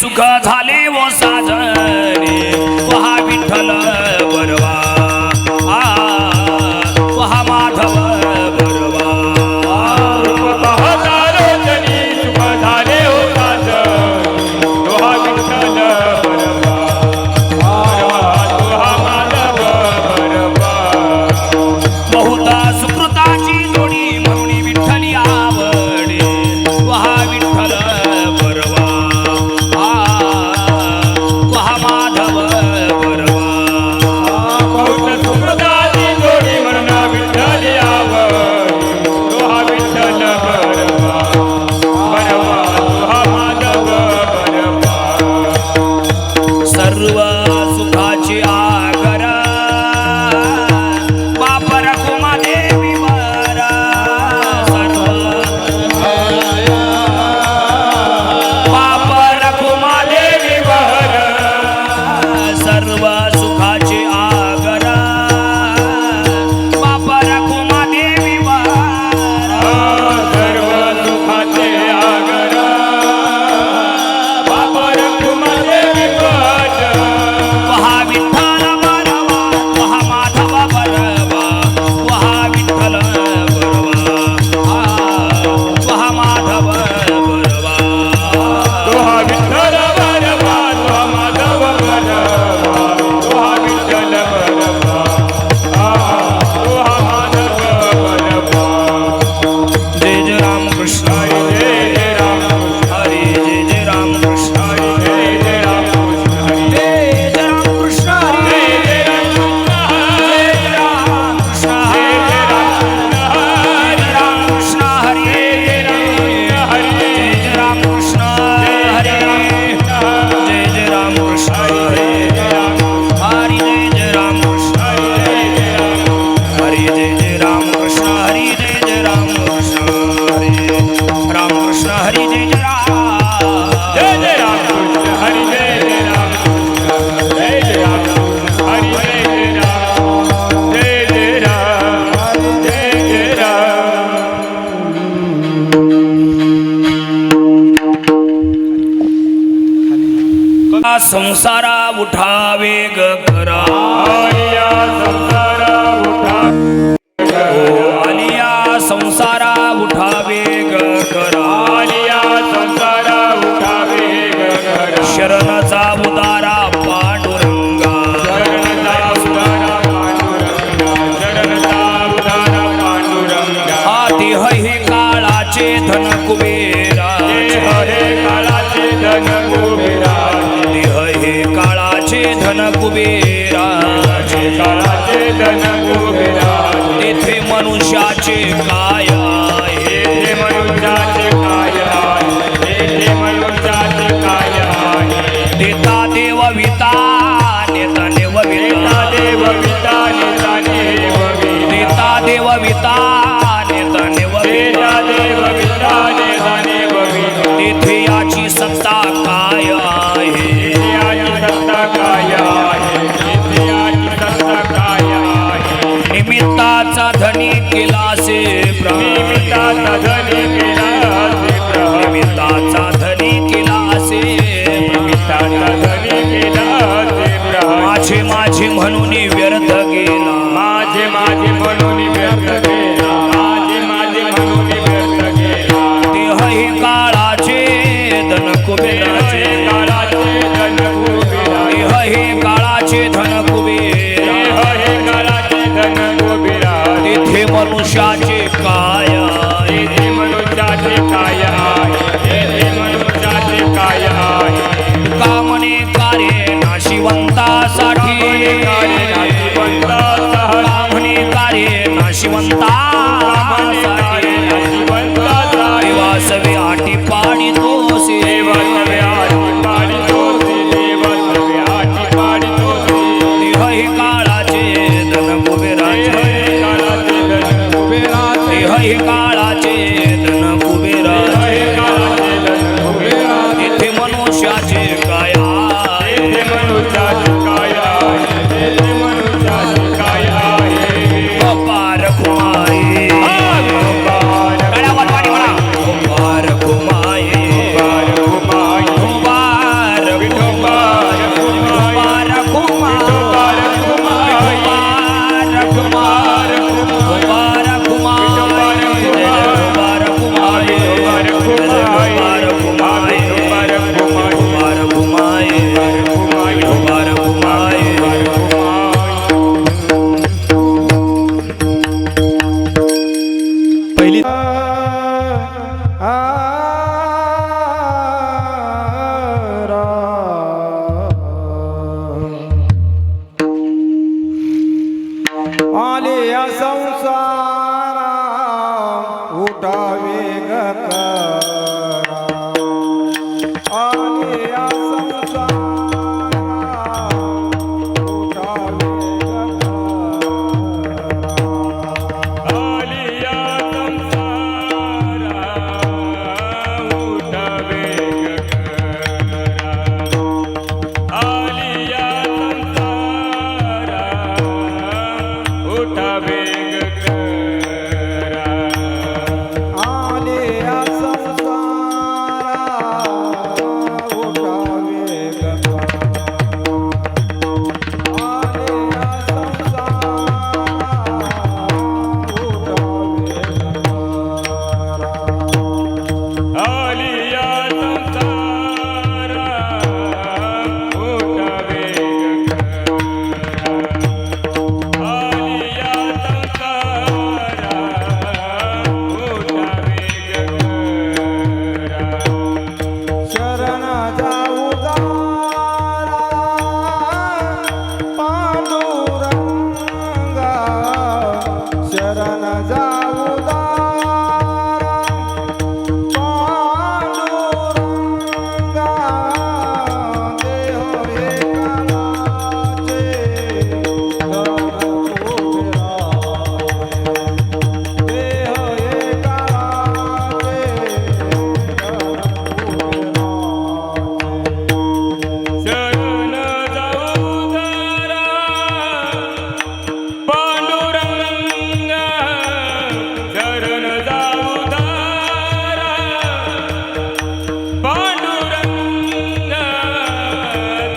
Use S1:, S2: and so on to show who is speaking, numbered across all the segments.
S1: सुख झाले वो साजने वहा विठ्ठल बरवा वहा माधव बरवा बहुता सुकृताची जोडी म्हणून विठ्ठली आवडे वहा विठ्ठल बरवा वहा माधव बरवा
S2: बहुत सुकृताची जोडी म्हणून विठ्ठली आवडे वहा विठ्ठल बरवा बरवा वहा माधव बरवा
S1: सर्व सुखाची आगर बाप रखुमा देवी वरा सर्व बाप रखुमा देवी वर सर्व सुखाची आगर बाप रखुमा देवी वर
S2: सर्व सुखाचे आगर बाबा रखुमादेवी वर
S1: वहा विठ्ठल बरवा वहा माधव बरवा वहा विठ्ठल बरवा वहा माधव बरवा
S2: तोहा विठ्ठल बरवा तोहा माधव बरवा तोहा विठ्ठल बरवा तोहा माधव बरवा
S1: जय जय राम कृष्ण
S2: जय जय राम
S1: हरे जय जय राम कृष्ण
S2: जय जय राम हरी
S1: जय जय राम कृष्ण हरे
S2: जय जय राम
S1: जय जय राम कृष्ण
S2: जय
S1: हरे
S2: राम
S1: कृष्ण हरे
S2: हरी
S1: जय जय राम कृष्ण हरे जय जय राम कृष्ण हरे हरि जय जय राम कृष्ण हरे हरि जय जय राम कृष्ण हरि जय जय राम कृष्ण हरे राम कृष्ण हरि जय जय राम
S2: जय जय राम कृष्ण हरि जय जय राम जय जय राम हरि जय जय राम जय जय राम जय जय राम
S1: संसारा उठावे ग करा
S2: आलिया संसारा उठा
S1: आलिया संसारा उठावे ग करा
S2: आलिया संसारा उठावे गगरा
S1: शरणचा उदारा पांडुरंगा
S2: शरणचा उदारा पांडुरंगा शरणचा उदारा पांडुरंगा
S1: हाती हे काळाचे धन कुबेरा
S2: देह हे काळाचे धन कुबेरा
S1: देह हे काळाचे धन कुबेरा
S2: काळाचे धन कुबेरा
S1: तेथे मनुष्याचे काय आहे
S2: हे मनुष्याचे काय आहे हे मनुष्याचे काय आहे
S1: देता देव विता नेता देव
S2: नेता
S1: विता
S2: देव पिता नेता देव
S1: देता देव विता नेता देव
S2: नेता
S1: विता
S2: देव पिता नेता देव
S1: तेथे याची सत्ता काय आहे
S2: याची सत्ता काय आहे याची सत्ता काय आहे
S1: निमित्ताचा धनी केलासे
S2: निमित्ताचा धनी केला
S1: निमित्ताचा धनी केलासे
S2: निमित्ताचा धनी केला
S1: माझे माझे म्हणून व्यर्थ गेला
S2: माझे माझे म्हणून व्यर्थ गेला माझे माझे म्हणून व्यर्थ गेला
S1: देह हे काळाचे धन कुबेराचे
S2: काळाचे धन कुबेरा
S1: देह हे काळाचे धन कुबेरा
S2: देह हे काळाचे धन कुबेरा
S1: तेथे मनुष्याचे काय आहे
S2: तेथे मनुष्याचे काय आहे तेथे मनुष्याचे काय आहे
S1: कामने कार्य नाशिवंतासाठी कामने कार्य नाशिवंतासाठी देवासवे आटी पाडी तोसे देह हे काळाचे धन कुबेराचे देह हे काळाचे धन कुबेराचे तेथे मनुष्याचे काय आहे अपार कुमाये गळ्यावर पाणी म्हणा अपार कुमाये अपार
S3: आलिया संसारा उठावे
S2: आलिया संसारा उठावे गगरा आलिया संसारा उठावे गगरा
S3: आलिया संसारा उठावे आलिया संसारा
S2: आलिया संसारा उठावे गगरा आलिया संसारा उठावे गगरा
S3: शरण जाऊ दारा पांडुरंगा शरण जाऊ दारा पांडुरंगा देह एकाचे धन देह
S2: शरण जाऊ दारा पांडुरंगा शरण जाऊ दारा पांडुरंगा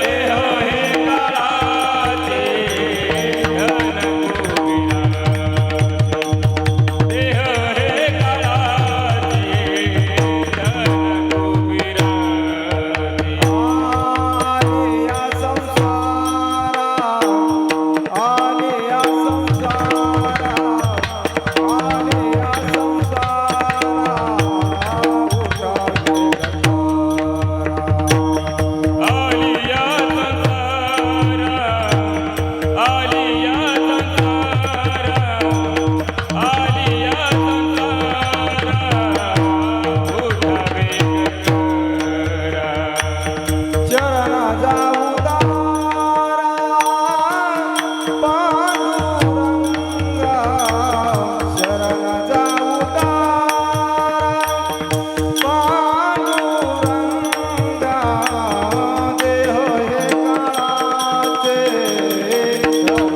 S2: देह हे काळाचे धन गोविंदा देह हे काळाचे धन गोविंदा
S3: आलिया संसारा आलिया संसारा आलिया संसारा उठावे
S2: आलिया संसारा आलिया संसारा आलिया संसारा उठावे गगरा
S3: शरण जाऊ दारा पांडुरंगा शरण जाऊ दारा पांडुरंगा देह हे काळाचे धन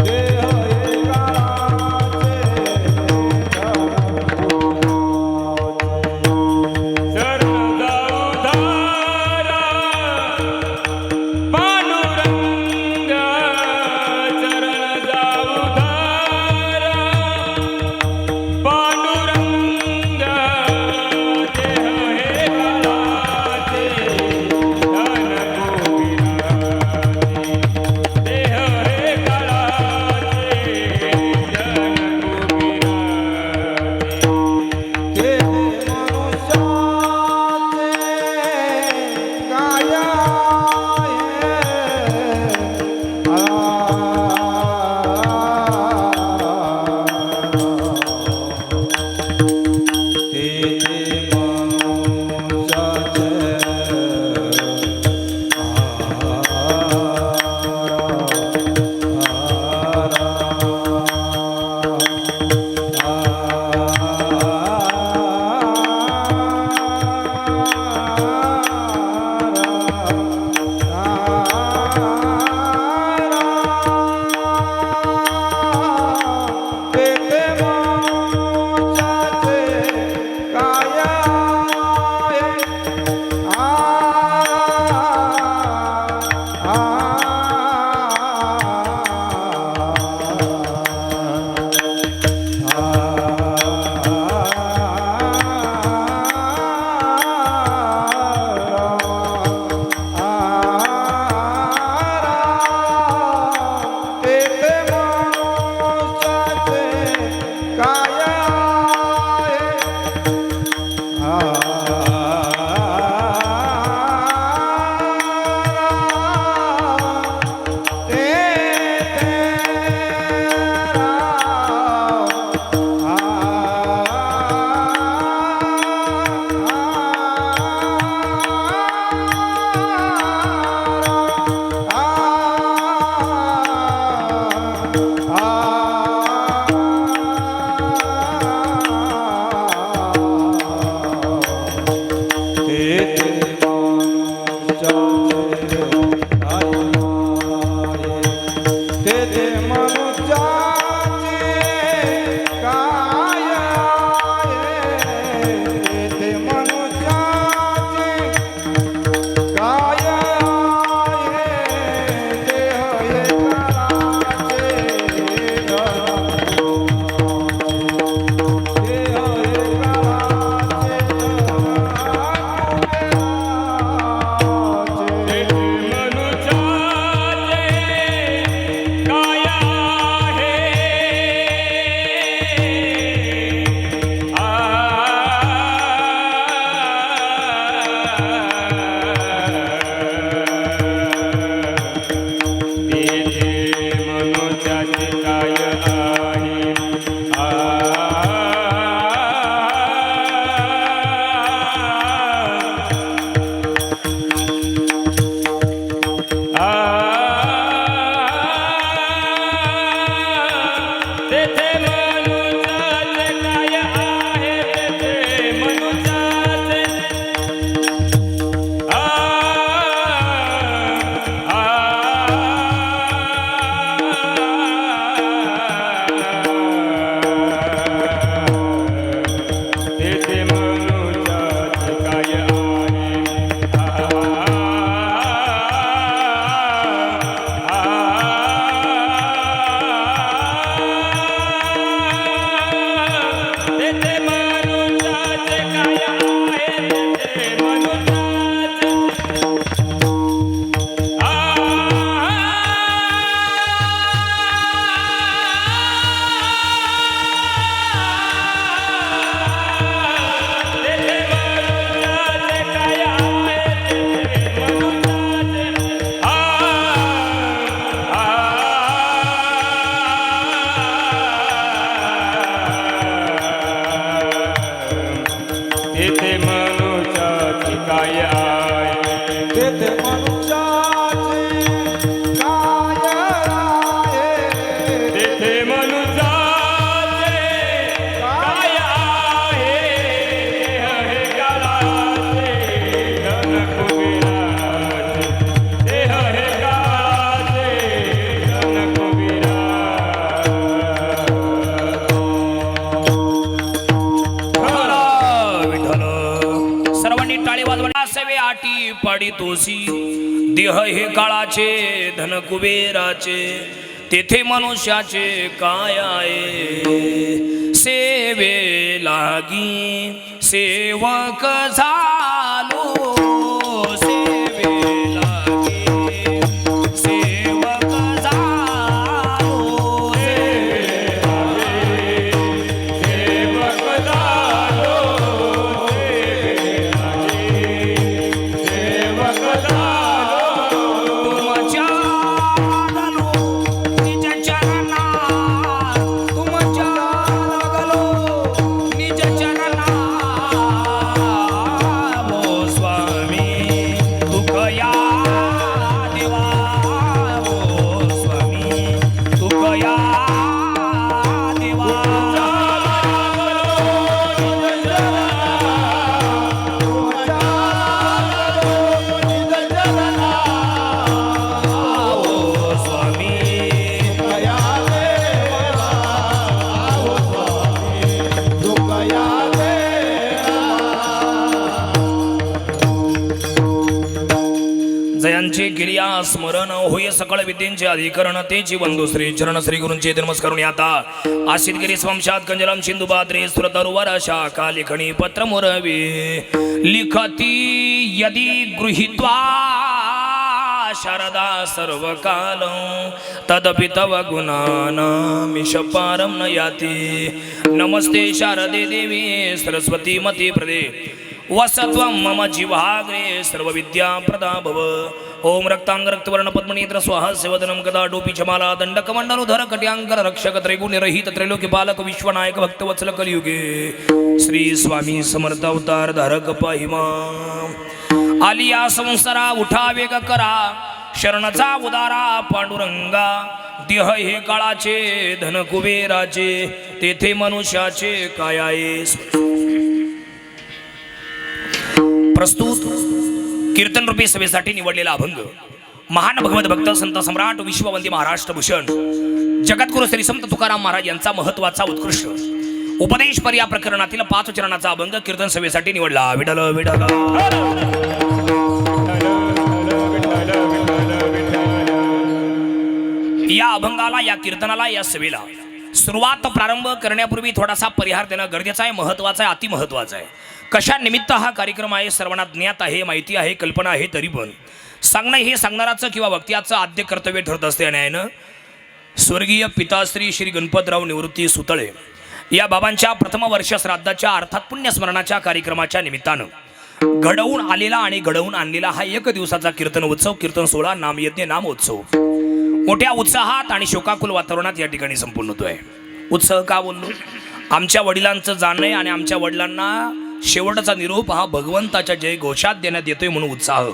S3: देह हे काळाचे
S2: शरण जाऊ दारा पांडुरंगा शरण जाऊ दारा पांडुरंगा देह हे काळाचे धन गोविंदा देह हे काळाचे धन गोविंदा
S3: ते मनुष्याचे काय
S2: तेथे मनुष्याची काय आहे
S3: तेथे मनुष्याची काय आहे
S2: तेथे मनुष्याचे काय आहे हे काळाचे धन कुबेराचे देह हे काळाचे धन
S1: विठ्ठल सर्वांनी टाळी वाजवण्या सवे आटी पाडी तोसी देह हे काळाचे धन कुबेराचे तेथे मनुष्याचे काय आहे सेवे लागी सेवक झालो सेवे लागी सेवक झालो तुमच्या लागलो निज चरणा तुमच्या लागलो निज चरणा ओ स्वामी तुकया देवा ओ स्वामी तुकया देवा ओ स्वामी जयांचे गिरिया स्मरण होय सकळ विद्येचे अधिकरण तेची बंधू श्री चरण श्री गुरूंचे नमस्कारून आता आशितगिरी स्वंशात कंजलम सिंधु बाद्रे सुरतरुवर शाखा लिखणी पत्र मोरवी लिखती यदि गृहीत्वा शारदा सर्वकाल तदपि तव गुणानामिष पारं न याति नमस्ते शारदे देवी सरस्वती मती प्रदे वसत्वं मम जीवाग्रे सर्वविद्या प्रदा भव ओम रक्तांग रक्तवर्ण पद्मनेत्र स्वाहा सेवदनं गदा डोपी चमाला दंडकमंडलुधर कट्यांकर रक्षक त्रैगुण्यरहित त्रैलोक्यपालक विश्वनायक भक्तवत्सल कलियुगे श्री स्वामी समर्थ अवतार धारक पाहिमा आलिया संसारा उठा वेग करा शरणचा उदारा पांडुरंगा देह हे काळाचे धन कुबेराचे तेथे मनुष्याचे काय आहे प्रस्तुत कीर्तन रूपी सभेसाठी निवडलेला अभंग महान भगवत भक्त संत सम्राट विश्ववंदी महाराष्ट्र भूषण जगद्गुरु श्री संत तुकाराम महाराज यांचा महत्वाचा उत्कृष्ट उपदेश पर या प्रकरणातील 5 चरणाचा अभंग कीर्तन सभेसाठी निवडला विठ्ठल विठ्ठल या अभंगाला या कीर्तनाला या सभेला सुरुवात प्रारंभ करण्यापूर्वी थोडासा परिहार देणं गरजेचं आहे महत्वाचं आहे अतिमहत्वाचं आहे कशा निमित्त हा कार्यक्रम आहे सर्वांना ज्ञात आहे माहिती आहे कल्पना आहे तरी पण सांगणं हे सांगणाराचं किंवा वक्त्याचं आद्य कर्तव्य ठरत असते आणि आहे ना स्वर्गीय पिताश्री श्री गणपतराव निवृत्ती सुतळे या बाबांच्या प्रथम वर्ष श्राद्धाच्या अर्थात पुण्यस्मरणाच्या कार्यक्रमाच्या निमित्तानं घडवून आलेला आणि घडवून आणलेला हा 1 दिवसाचा कीर्तन उत्सव कीर्तन सोहळा नामयज्ञ नामोत्सव मोठ्या उत्साहात आणि शोकाकुल वातावरणात या ठिकाणी संपूर्ण होतोय उत्सव का बोललो आमच्या वडिलांचं जाणं आहे आणि आमच्या वडिलांना शेवटचा निरोप हा भगवंताच्या जय घोषात देण्यात येतोय म्हणून उत्साह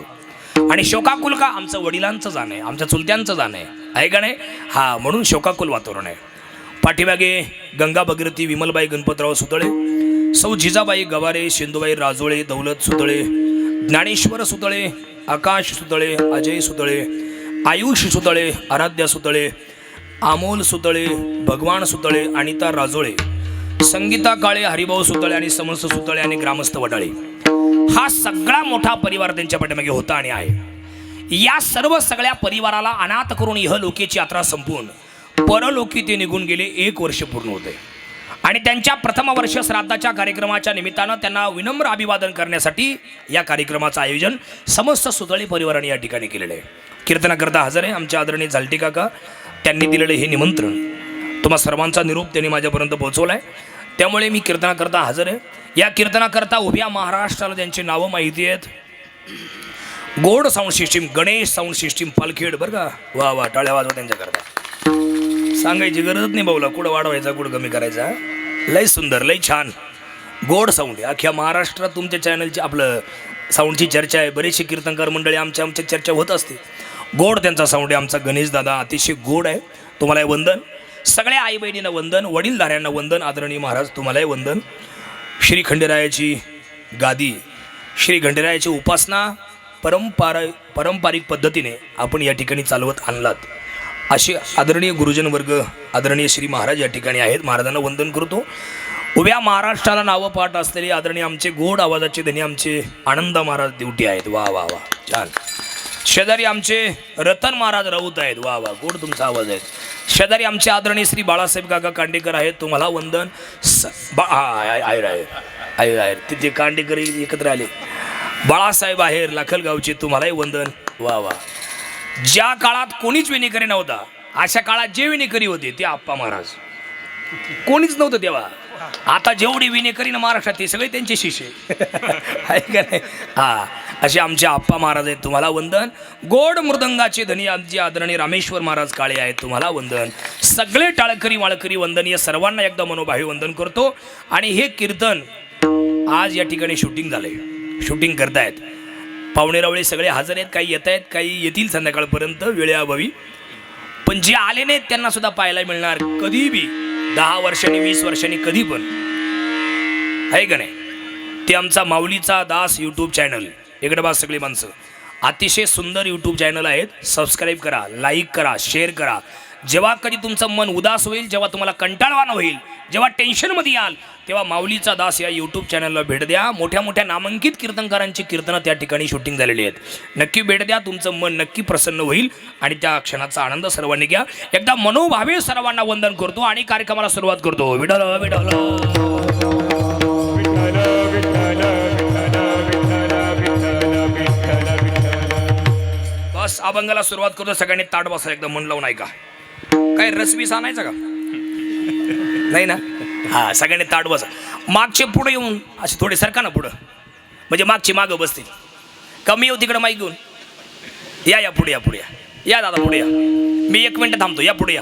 S1: आणि शोकाकुल का आमचं वडिलांचं जाणं आहे आमच्या चुलत्यांचं जाणं आहे का नाही हा म्हणून शोकाकुल वातावरण आहे पाठीमागे गंगा भगीरथी विमलबाई गणपतराव सुतळे सौ जिजाबाई गवारे सिंधुबाई राजोळे दौलत सुतळे ज्ञानेश्वर सुतळे आकाश सुतळे अजय सुतळे आयुष सुतळे आराध्या सुतळे अमोल सुतळे भगवान सुतळे अनिता राजोळे संगीता काळे हरिभाऊ सुतळे आणि समस्त सुतळे आणि ग्रामस्थ वडाळे हा सगळा मोठा परिवार त्यांच्या पाठीमागे होता आणि आहे या सगळ्या परिवाराला अनाथ करून इहलोकीची यात्रा संपून परलोकी ते निघून गेले 1 वर्ष पूर्ण होते आणि त्यांच्या प्रथम वर्ष श्राद्धाच्या कार्यक्रमाच्या निमित्तानं त्यांना विनम्र अभिवादन करण्यासाठी या कार्यक्रमाचं आयोजन समस्त सुतळे परिवाराने या ठिकाणी केलेलं आहे कीर्तनाकरता हजर आहे आमच्या आदरणीय झालटी काका त्यांनी दिलेलं हे निमंत्रण तुम्हा सर्वांचा निरोप त्यांनी माझ्यापर्यंत पोहोचवला आहे त्यामुळे मी कीर्तनाकरता हजर आहे या कीर्तनाकरता उभ्या महाराष्ट्राला त्यांची नावं माहिती आहेत गोड sound system Ganesh sound system Palkhed बरं का वा वा टाळ्या वाजवा त्यांच्याकरता सांगायची गरजच नाही भाऊला कुठं वाढवायचा कुठं कमी करायचा लय सुंदर लय छान गोड साऊंड आहे. अख्ख्या महाराष्ट्रात तुमच्या चॅनलची आपलं साऊंडची चर्चा आहे. बरेचसे कीर्तनकार मंडळी आमच्या चर्चा होत असते. गोड त्यांचा साऊंड आहे. आमचा गणेश दादा अतिशय गोड आहे. तुम्हाला वंदन. सगळ्या आई बहिणींना वंदन, वडीलधाऱ्यांना वंदन. आदरणीय महाराज तुम्हालाही वंदन. श्री खंडेरायाची गादी, श्री खंडेरायाची उपासना पारंपरिक पद्धतीने आपण या ठिकाणी चालवत आणलात. असे आदरणीय गुरुजन वर्ग, आदरणीय श्री महाराज या ठिकाणी आहेत. महाराजांना वंदन करतो. उभ्या महाराष्ट्राला नावं पाठ असलेले आदरणीय आमचे गोड आवाजाचे धनी आमचे आनंद महाराज दिवटी आहेत. वा वा वा, छान. शेजारी आमचे रतन महाराज राऊत आहेत. वा वा, गोड तुमचा आवाज आहे. शेजारी आमचे आदरणीय श्री बाळासाहेब काका कांडेकर आहेत. तुम्हाला वंदन. आहे तिथे कांडेकर एकत्र आले. बाळासाहेब आहेर लाखलगावचे, तुम्हालाही वंदन. वा वा. ज्या काळात कोणीच विनेकरी नव्हता, अशा काळात जे विनेकरी होते ते आप्पा महाराज. कोणीच नव्हतं तेव्हा. आता जेवढी विनेकरी ना महाराष्ट्रात ते सगळे त्यांचे शिष्य आहे का नाही. हा, असे आमचे आप्पा महाराज आहेत. तुम्हाला वंदन. गोड मृदंगाचे धनी आमचे आदरणीय रामेश्वर महाराज काळे आहेत. तुम्हाला वंदन. सगळे टाळकरी माळकरी वंदन. या सर्वांना एकदा मनोभावी वंदन करतो. आणि हे कीर्तन आज या ठिकाणी शूटिंग झालंय, शूटिंग करतायत. पाहुणेरावळे सगळे हजर आहेत. काही येत आहेत, काही येतील संध्याकाळपर्यंत वेळेअभावी. पण जे आले नाहीत त्यांना सुद्धा पाहायला मिळणार कधी बी, 10 वर्षांनी 20 वर्षांनी कधी पण, आहे का नाही. ते आमचा माऊलीचा दास यूट्यूब चॅनल. इकडे बा सगळी माणसं. अतिशय सुंदर यूट्यूब चॅनल आहेत. सबस्क्राईब करा, लाईक करा, शेअर करा. जेव्हा कधी तुमचं मन उदास होईल, जेव्हा तुम्हाला कंटाळवाणं होईल, जेव्हा टेन्शनमध्ये याल, तेव्हा माऊलीचा दास या यूट्यूब चॅनलला भेट द्या. मोठ्या मोठ्या नामांकित कीर्तनकारांची कीर्तनं त्या ठिकाणी शूटिंग झालेली आहेत. नक्की भेट द्या. तुमचं मन नक्की प्रसन्न होईल आणि त्या क्षणाचा आनंद सर्वांनी घ्या. एकदा मनोभावे सर्वांना वंदन करतो आणि कार्यक्रमाला सुरुवात करतो. विठ्ठल विठ्ठल बस अभंगाला सुरुवात करतो. सगळ्यांनी ताट बसा. एकदम मन लावून ऐका. काय रसबीस आणायचा का? नाही ना. हा, सगळ्यांनी ताट बसा. मागचे पुढे येऊन असे थोडे सरका ना पुढं, म्हणजे मागचे मागं बसतील. कमी येऊ तिकडं माईक घेऊन. या पुढे या, पुढे या दादा, पुढे या. मी 1 मिनिट थांबतो. या पुढे या.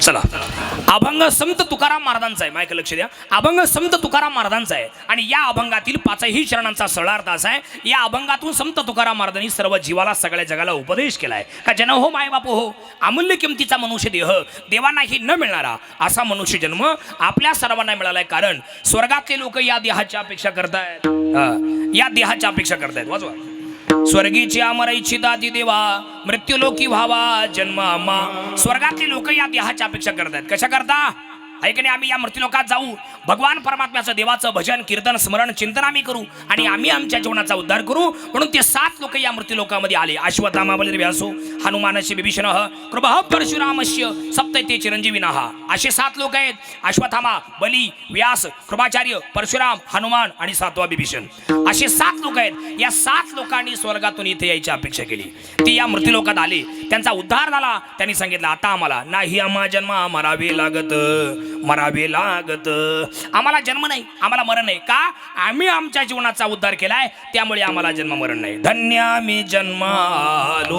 S1: चला. अभंग संत तुकाराम महाराजांचा आहे. मायक लक्ष द्या. अभंग संत तुकाराम महाराजांचा आहे आणि या अभंगातील 5ही चरणांचा सरळार्थ असा आहे. या अभंगातून संत तुकाराम महाराजांनी सर्व जीवाला, सगळ्या जगाला उपदेश केलाय का जन हो माय बाप हो, अमूल्य किमतीचा मनुष्य देह देवांनाही न मिळणारा असा मनुष्य जन्म आपल्या सर्वांना मिळालाय. कारण स्वर्गातले लोक या देहाची अपेक्षा करतायत, या देहाची अपेक्षा करतायत. वाचवा. स्वर्गीची अमर इच्छिता ती देवा, मृत्यूलोकी व्हावा जन्म आम्हा. स्वर्गातले लोक या देहाची अपेक्षा करतात. कशा करता? ऐकणे, आम्ही या मृत्यूलोकात जाऊ, भगवान परमात्म्याचं देवाचं भजन कीर्तन स्मरण चिंतन आम्ही करू आणि आम्ही आमच्या जीवनाचा उद्धार करू. म्हणून ते 7 लोक या मृत्यूलोकामध्ये आले. अश्वत्थामा बलिर्व्यासो हनुमानस्य विभीषणः कृपः परशुरामस्य सप्तैते चिरंजीविनः. असे 7 लोक आहेत. अश्वत्थामा, बली, व्यास, कृपाचार्य, परशुराम, हनुमान आणि 7वा विभीषण. असे 7 लोक आहेत. या 7 लोकांनी स्वर्गातून इथे यायची अपेक्षा केली. ती या मृत्यूलोकात आले. त्यांचा उद्धार झाला. त्यांनी सांगितलं आता आम्हाला नाही आम्हा जन्म मरावे लागत, मरावे लागत. आम्हाला जन्म नाही, आम्हाला मरण नाही. का? आम्ही आमच्या जीवनाचा उद्धार केलाय, त्यामुळे आम्हाला जन्म मरण नाही. धन्य आम्ही जन्मालो,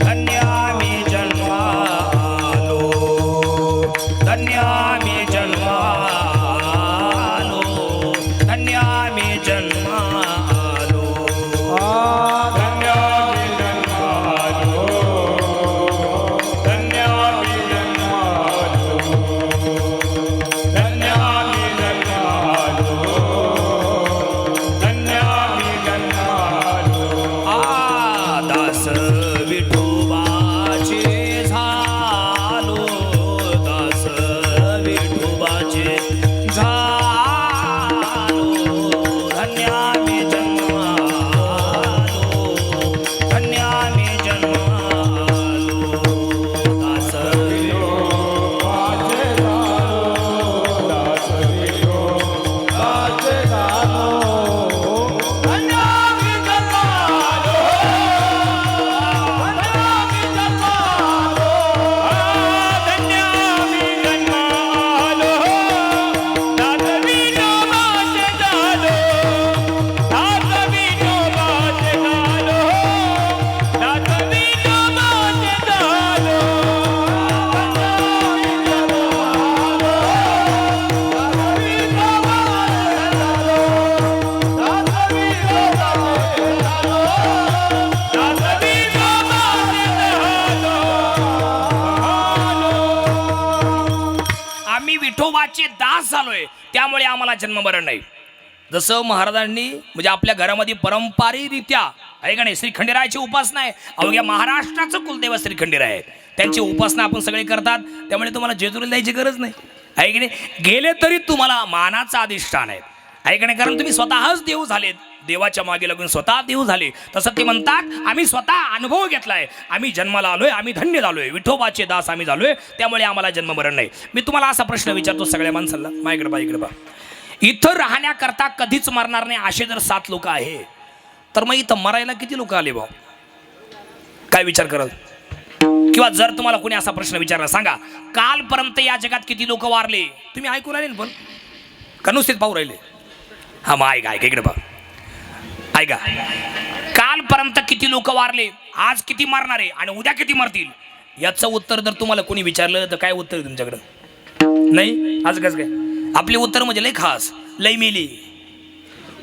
S1: धन्य आम्ही जन्मालो, धन्य आम्ही जन्मालो, धन्य आम्ही जन्मालो. आम्ही विठोबाचे दास झालोय त्यामुळे आम्हाला जन्ममरण नाही. जसं महाराजांनी म्हणजे आपल्या घरामध्ये परंपरारीत्या आहे का नाही श्रीखंडेरायाची उपासना आहे. अवघ्या महाराष्ट्राचं कुलदैवत श्रीखंडेराय आहे. त्यांची उपासना आपण सगळे करतात. त्यामुळे तुम्हाला जेजुरीला जायची गरज नाही आहे की नाही. गेले तरी तुम्हाला मानाचं अधिष्ठान आहे का नाही. कारण तुम्ही स्वतःच देव झालेत. देवाच्या मागे लागून स्वतः देव झाले. तसं ते म्हणतात आम्ही स्वतः अनुभव घेतलाय. आम्ही जन्माला आलोय. आम्ही धन्य झालोय. विठोबाचे दास आम्ही झालोय. त्यामुळे आम्हाला जन्ममरण नाही. मी तुम्हाला असा प्रश्न विचारतो सगळ्या माणसाला. माझ्याकडे बा इकडे बा. इथं राहण्याकरता कधीच मरणार नाही असे जर 7 लोक आहे तर मग इथं मरायला किती लोक आले भाऊ. काय विचार कराल. किंवा जर तुम्हाला कोणी असा प्रश्न विचारला सांगा कालपर्यंत या जगात किती लोक वारले. तुम्ही ऐकून राहिले ना पण का नुसतेच पाहू राहिले. हा मग ऐका इकडे पहा ऐका. कालपर्यंत किती लोक वारले आज किती मारणार आहे आणि उद्या किती मरतील याचं उत्तर जर तुम्हाला कोणी विचारलं तर काय उत्तर तुमच्याकडं नाही. आज कसं काय आपले उत्तर म्हणजे लय खास. लय मेले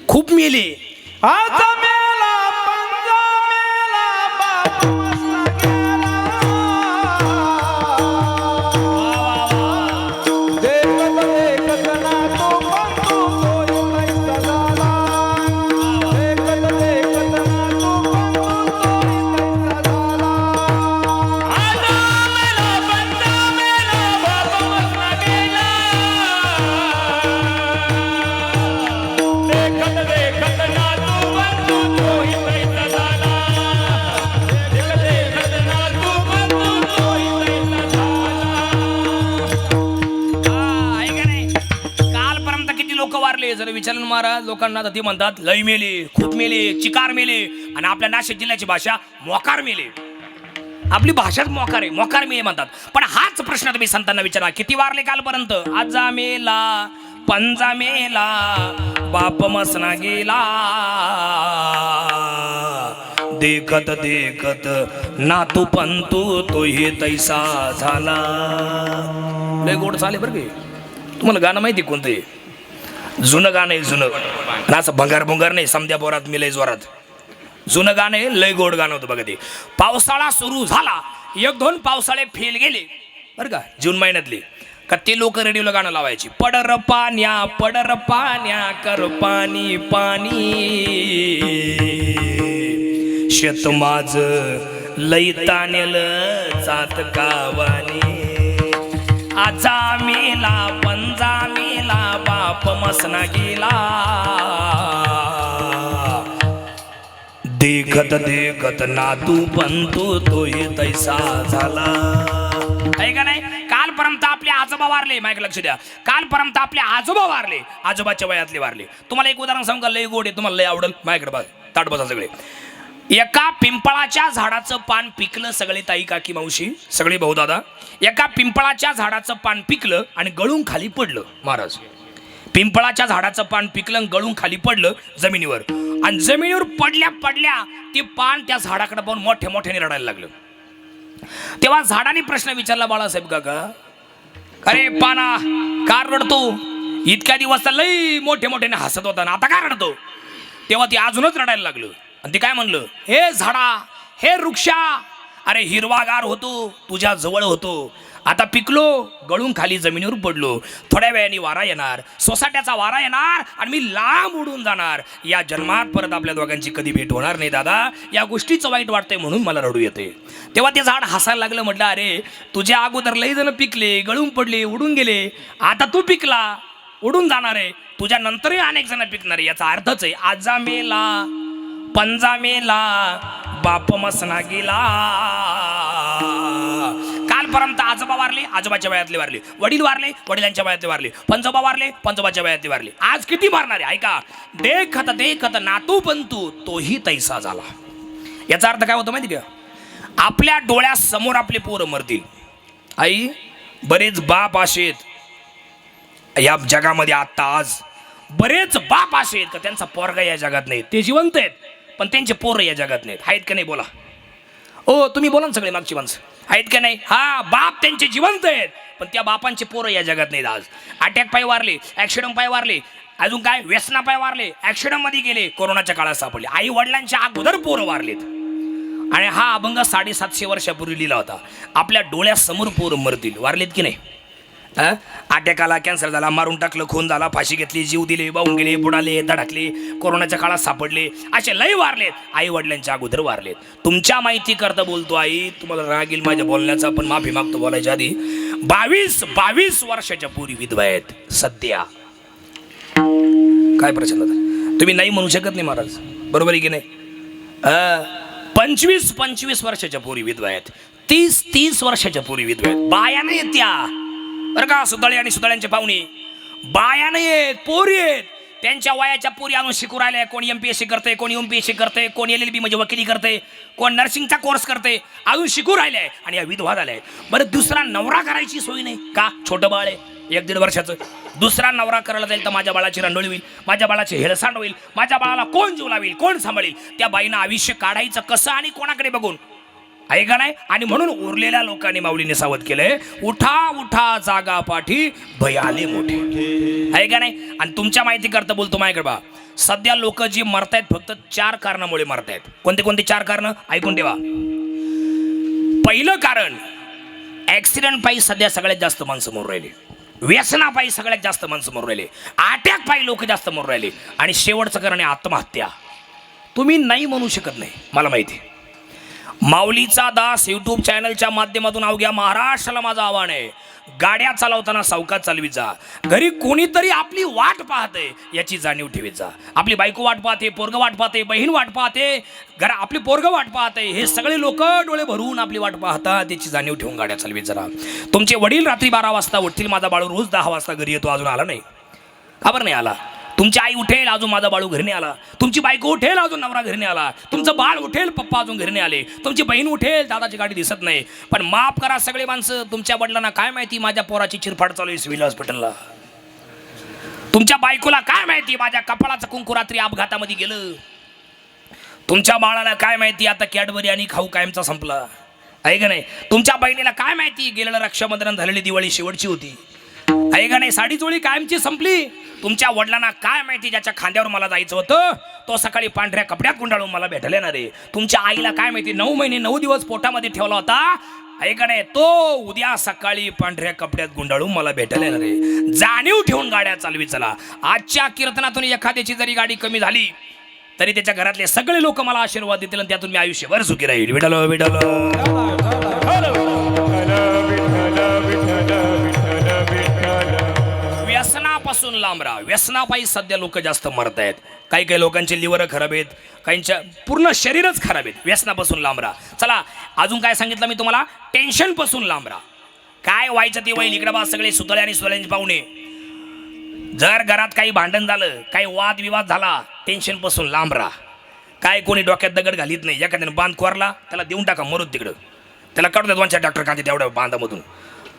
S1: खूप मेले.
S3: आज मेला पंजा मेला बाप
S1: जर विचारलं महाराज लोकांना तर ते म्हणतात लय मेले खूप मेले चिकार मेले आणि आपल्या नाशिक जिल्ह्याची भाषा मोकार मेले. आपली भाषाच मोकार आहे. मोकार मेले म्हणतात. पण हाच प्रश्न तुम्ही संतांना विचारा किती वारले कालपर्यंत. आजा मेला पंजा मेला बाप मसना गेला देखत देखत नातू पंतू तोही तैसा झाला. लय गोड चाले बरं का. तुम्हाला गाणं माहिती कोणतं आहे. जुनं गाणं आहे जुनं. असं भंगार भुंगार नाही समध्या पोरात मिलय जोरात. जुनं गाणं आहे लय गोड गाणं होतं बघा ते. पावसाळा सुरू झाला 1-2 पावसाळे फेल गेले बरं का जून महिन्यातले का ते लोक रेडिओला गाणं लावायची. पडर पाण्या कर पाणी पाणी शेत माझ लई तानेल जात कावानी आजा मेला पंजा मेला बाप मसना गेला देखत देखत नातू पंतू तोही तैसा झाला. आहे का नाही. कालपर्यंत आपले आजोबा वारले. माहिती लक्ष द्या. कालपर्यंत आपले आजोबा वारले. आजोबाच्या वयातले वारले. तुम्हाला एक उदाहरण सांगू का लय गोड आहे तुम्हाला लय आवडेल. माझ्याकडे बघा ताट बसा सगळे. एका पिंपळाच्या झाडाचं पान पिकलं सगळे ताई काकी मावशी सगळे भाऊ दादा. एका पिंपळाच्या झाडाचं पान पिकलं आणि गळून खाली पडलं. महाराज पिंपळाच्या झाडाचं पान पिकलं आणि गळून खाली पडलं जमिनीवर आणि जमिनीवर पडल्या पडल्या ते पान त्या झाडाकडे पाहून मोठ्या मोठ्याने रडायला लागलं. तेव्हा झाडाने प्रश्न विचारला बाळासाहेब काका अरे पाना का रडतो. इतक्या दिवस तर लई मोठ्या मोठ्याने हसत होता ना आता का रडतो. तेव्हा ते अजूनच रडायला लागलं आणि ते काय म्हणलं हे झाडा हे वृक्षा अरे हिरवागार होतो तुझ्या जवळ होतो आता पिकलो गळून खाली जमिनीवर पडलो. थोड्या वेळाने वारा येणार सोसाट्याचा वारा येणार आणि मी लांब उडून जाणार. या जन्मात परत आपल्या दोघांची कधी भेट होणार नाही दादा. या गोष्टीचं वाईट वाटतंय म्हणून मला रडू येते. तेव्हा ते झाड हसायला लागलं. म्हटलं अरे तुझ्या अगोदर लई जण पिकले गळून पडले उडून गेले आता तू पिकला उडून जाणार आहे. तुझ्या नंतरही अनेक जण पिकणार आहे. याचा अर्थच आहे आजा मेला पंजा मेला बाप मसना गेला. कालपर्यंत आजोबा वारले आजोबाच्या वयातले वारले. वडील वारले वडिलांच्या वयातले वारले. पंजोबा वारले पंजोबाच्या वयातले वारले. आज किती मारणार आहे ऐका. देखत देखत नातू पंतू तोही तैसा झाला. याचा अर्थ काय होतो माहिती का. आपल्या डोळ्यासमोर आपले पोरं मरतील. आई बरेच बाप असेत या जगामध्ये आत्ता आज बरेच बाप असे का त्यांचा पोरगा या जगात नाही. ते जिवंत आहेत पण त्यांचे पोरं या जगात नाहीत. आहेत का नाही बोला. ओ तुम्ही बोला ना सगळे मागची माणसं आहेत का नाही. हा बाप त्यांचे जिवंत आहेत पण त्या बापांचे पोरं या जगात नाहीत. आज अटॅक पाय वारले ॲक्सिडेंट पाय वारले अजून काय व्यसना पाय वारले ॲक्सिडेंट मध्ये गेले कोरोनाच्या काळात सापडले. आई वडिलांच्या अगोदर पोरं वारलेत. आणि हा अभंग 750 वर्षापूर्वी लिहिला होता. आपल्या डोळ्यासमोर पोरं मरतील. वारलेत की नाही. अटॅक आला, कॅन्सर झाला, मारून टाकलं, खून झाला, फाशी घेतली, जीव दिले, वाहून गेले, बुडाले, धडकले, कोरोनाच्या काळात सापडले, असे लय वारलेत. आई वडिलांच्या अगोदर वारलेत. तुमच्या माहिती करता बोलतो आई, तुम्हाला राग येईल माझ्या बोलण्याचा, पण माफी मागतो बोलायच्या आधी. 22 वर्षाच्या पोरी विधवा आहेत सध्या. काय प्रश्न होता? तुम्ही नाही म्हणू शकत नाही महाराज, बरोबर आहे की नाही? 25 वर्षाच्या पोरी विधवा आहेत, 30 वर्षाच्या पोरी विधवा आहेत. बाया नाही आहेत त्या, बरं का? सुदाळे आणि सुदाळ्यांचे पाहुणे बाया नाही आहेत, पोरी आहेत. त्यांच्या वयाच्या पोरी आणून शिकू राहिल्या. कोण MPSC करते, कोण UPSC करते, कोण LLB म्हणजे वकिली करते, कोण नर्सिंगचा कोर्स करते, अजून शिकू राहिले आणि या विधवा झाल्या. बरं, दुसरा नवरा करायची सोय नाही का? छोटं बाळ आहे 1-1.5 वर्षाचं, दुसरा नवरा करायला जाईल तर माझ्या बाळाची रांडोळी होईल, माझ्या बाळाची हेळसांड होईल, माझ्या बाळाला कोण जीव लावेल, कोण सांभाळेल? त्या बाईनं आयुष्य काढायचं कसं आणि कोणाकडे बघून? आहे का नाही? आणि म्हणून उरलेल्या लोकांनी माऊलीने सावध केलंय, उठा उठा जागा पाठी भयाले मोठे. आहे का नाही? आणि तुमच्या माहिती करता बोलतो माझ्याकडे बा, सध्या लोक जी मरतायत फक्त 4 कारणामुळे मरतायत. कोणते कोणते 4 कारण ऐकून ठेवा. पहिलं कारण, ऍक्सिडेंट पायी सध्या सगळ्यात जास्त माणसं मरून राहिली, व्यसनापायी सगळ्यात जास्त माणसं मरून राहिले, अटॅक पायी लोक जास्त मरून राहिले, आणि शेवटचं कारण आहे आत्महत्या. तुम्ही नाही म्हणू शकत नाही, मला माहिती. माऊलीचा दास YouTube चॅनलच्या माध्यमातून अवघ्या महाराष्ट्राला माझं आव्हान आहे, गाड्या चालवताना सावकाश चालवीत जा. घरी कोणीतरी आपली वाट पाहते याची जाणीव ठेवीत जा. आपली बायको वाट पाहते, पोरग वाट पाहते, बहीण वाट पाहते, आपली पोरग वाट पाहते, हे सगळे लोक डोळे भरून आपली वाट पाहतात, त्याची जाणीव ठेवून गाड्या चालवीत जरा. तुमचे वडील रात्री 12 वाजता उठतील, माझा बाळू रोज 10 वाजता घरी येतो, अजून आला नाही, खबर नाही आला. तुमची आई उठेल, अजून माझा बाळू घरी नाही आला. तुमची बायको उठेल, अजून नवरा घरी नाही आला. तुमचं बाळ उठेल, पप्पा अजून घरी नाही आले. तुमची बहीण उठेल, दादाची गाडी दिसत नाही. पण माफ करा सगळे माणसं, तुमच्या वडिलांना काय माहिती माझ्या पोराची चिरफाड चालू आहे सिव्हिल हॉस्पिटलला. तुमच्या बायकोला काय माहिती माझ्या कपाळाचं कुंकू रात्री अपघातामध्ये गेलं. तुमच्या बाळाला काय माहिती आता कॅडबरी आणि खाऊ कायमचा संपला. आहे का नाही? तुमच्या बहिणीला काय माहिती गेलेलं रक्षाबंधन झालेली दिवाळी शेवटची होती. आहे का नाही? साडी चोळी कायमची संपली. तुमच्या वडिलांना काय माहिती ज्याच्या खांद्यावर मला जायचं होतं तो सकाळी पांढऱ्या कपड्यात गुंडाळून मला भेटायला येणार आहे. तुमच्या आईला काय माहिती 9 महिने 9 दिवस पोटामध्ये ठेवला होता, आहे का नाही, तो उद्या सकाळी पांढऱ्या कपड्यात गुंडाळून मला भेटायला येणार आहे. जाणीव ठेवून गाड्या चालवी चला. आजच्या कीर्तनातून एखाद्याची जरी गाडी कमी झाली तरी त्याच्या घरातले सगळे लोक मला आशीर्वाद देतील आणि त्यातून मी आयुष्यभर सुखी राहील. विठ्ठल विठ्ठल. व्यसनापासून लांब राहा. व्यसनापायी सध्या लोक जास्त मरत आहेत. काही काही लोकांचे लिव्हर खराब आहेत, काहींच्या पूर्ण शरीरच खराब आहेत. व्यसनापासून लांब राहा. चला अजून काय सांगितलं मी तुम्हाला, टेन्शन पासून लांब राहा. काय व्हायचं ते होईल. इकडे बा सगळे सुतळे आणि सुतळ्यांचे पाहुणे, जर घरात काही भांडण झालं, काही वादविवाद झाला, टेन्शन पासून लांब राहा. काय कोणी डोक्यात दगड घालीत नाही. एखाद्याने बांध कोरला त्याला देऊन टाका, मरून तिकडं, त्याला काढू द्या 2-4 डॉक्टर काढते तेवढ्या बांधामधून.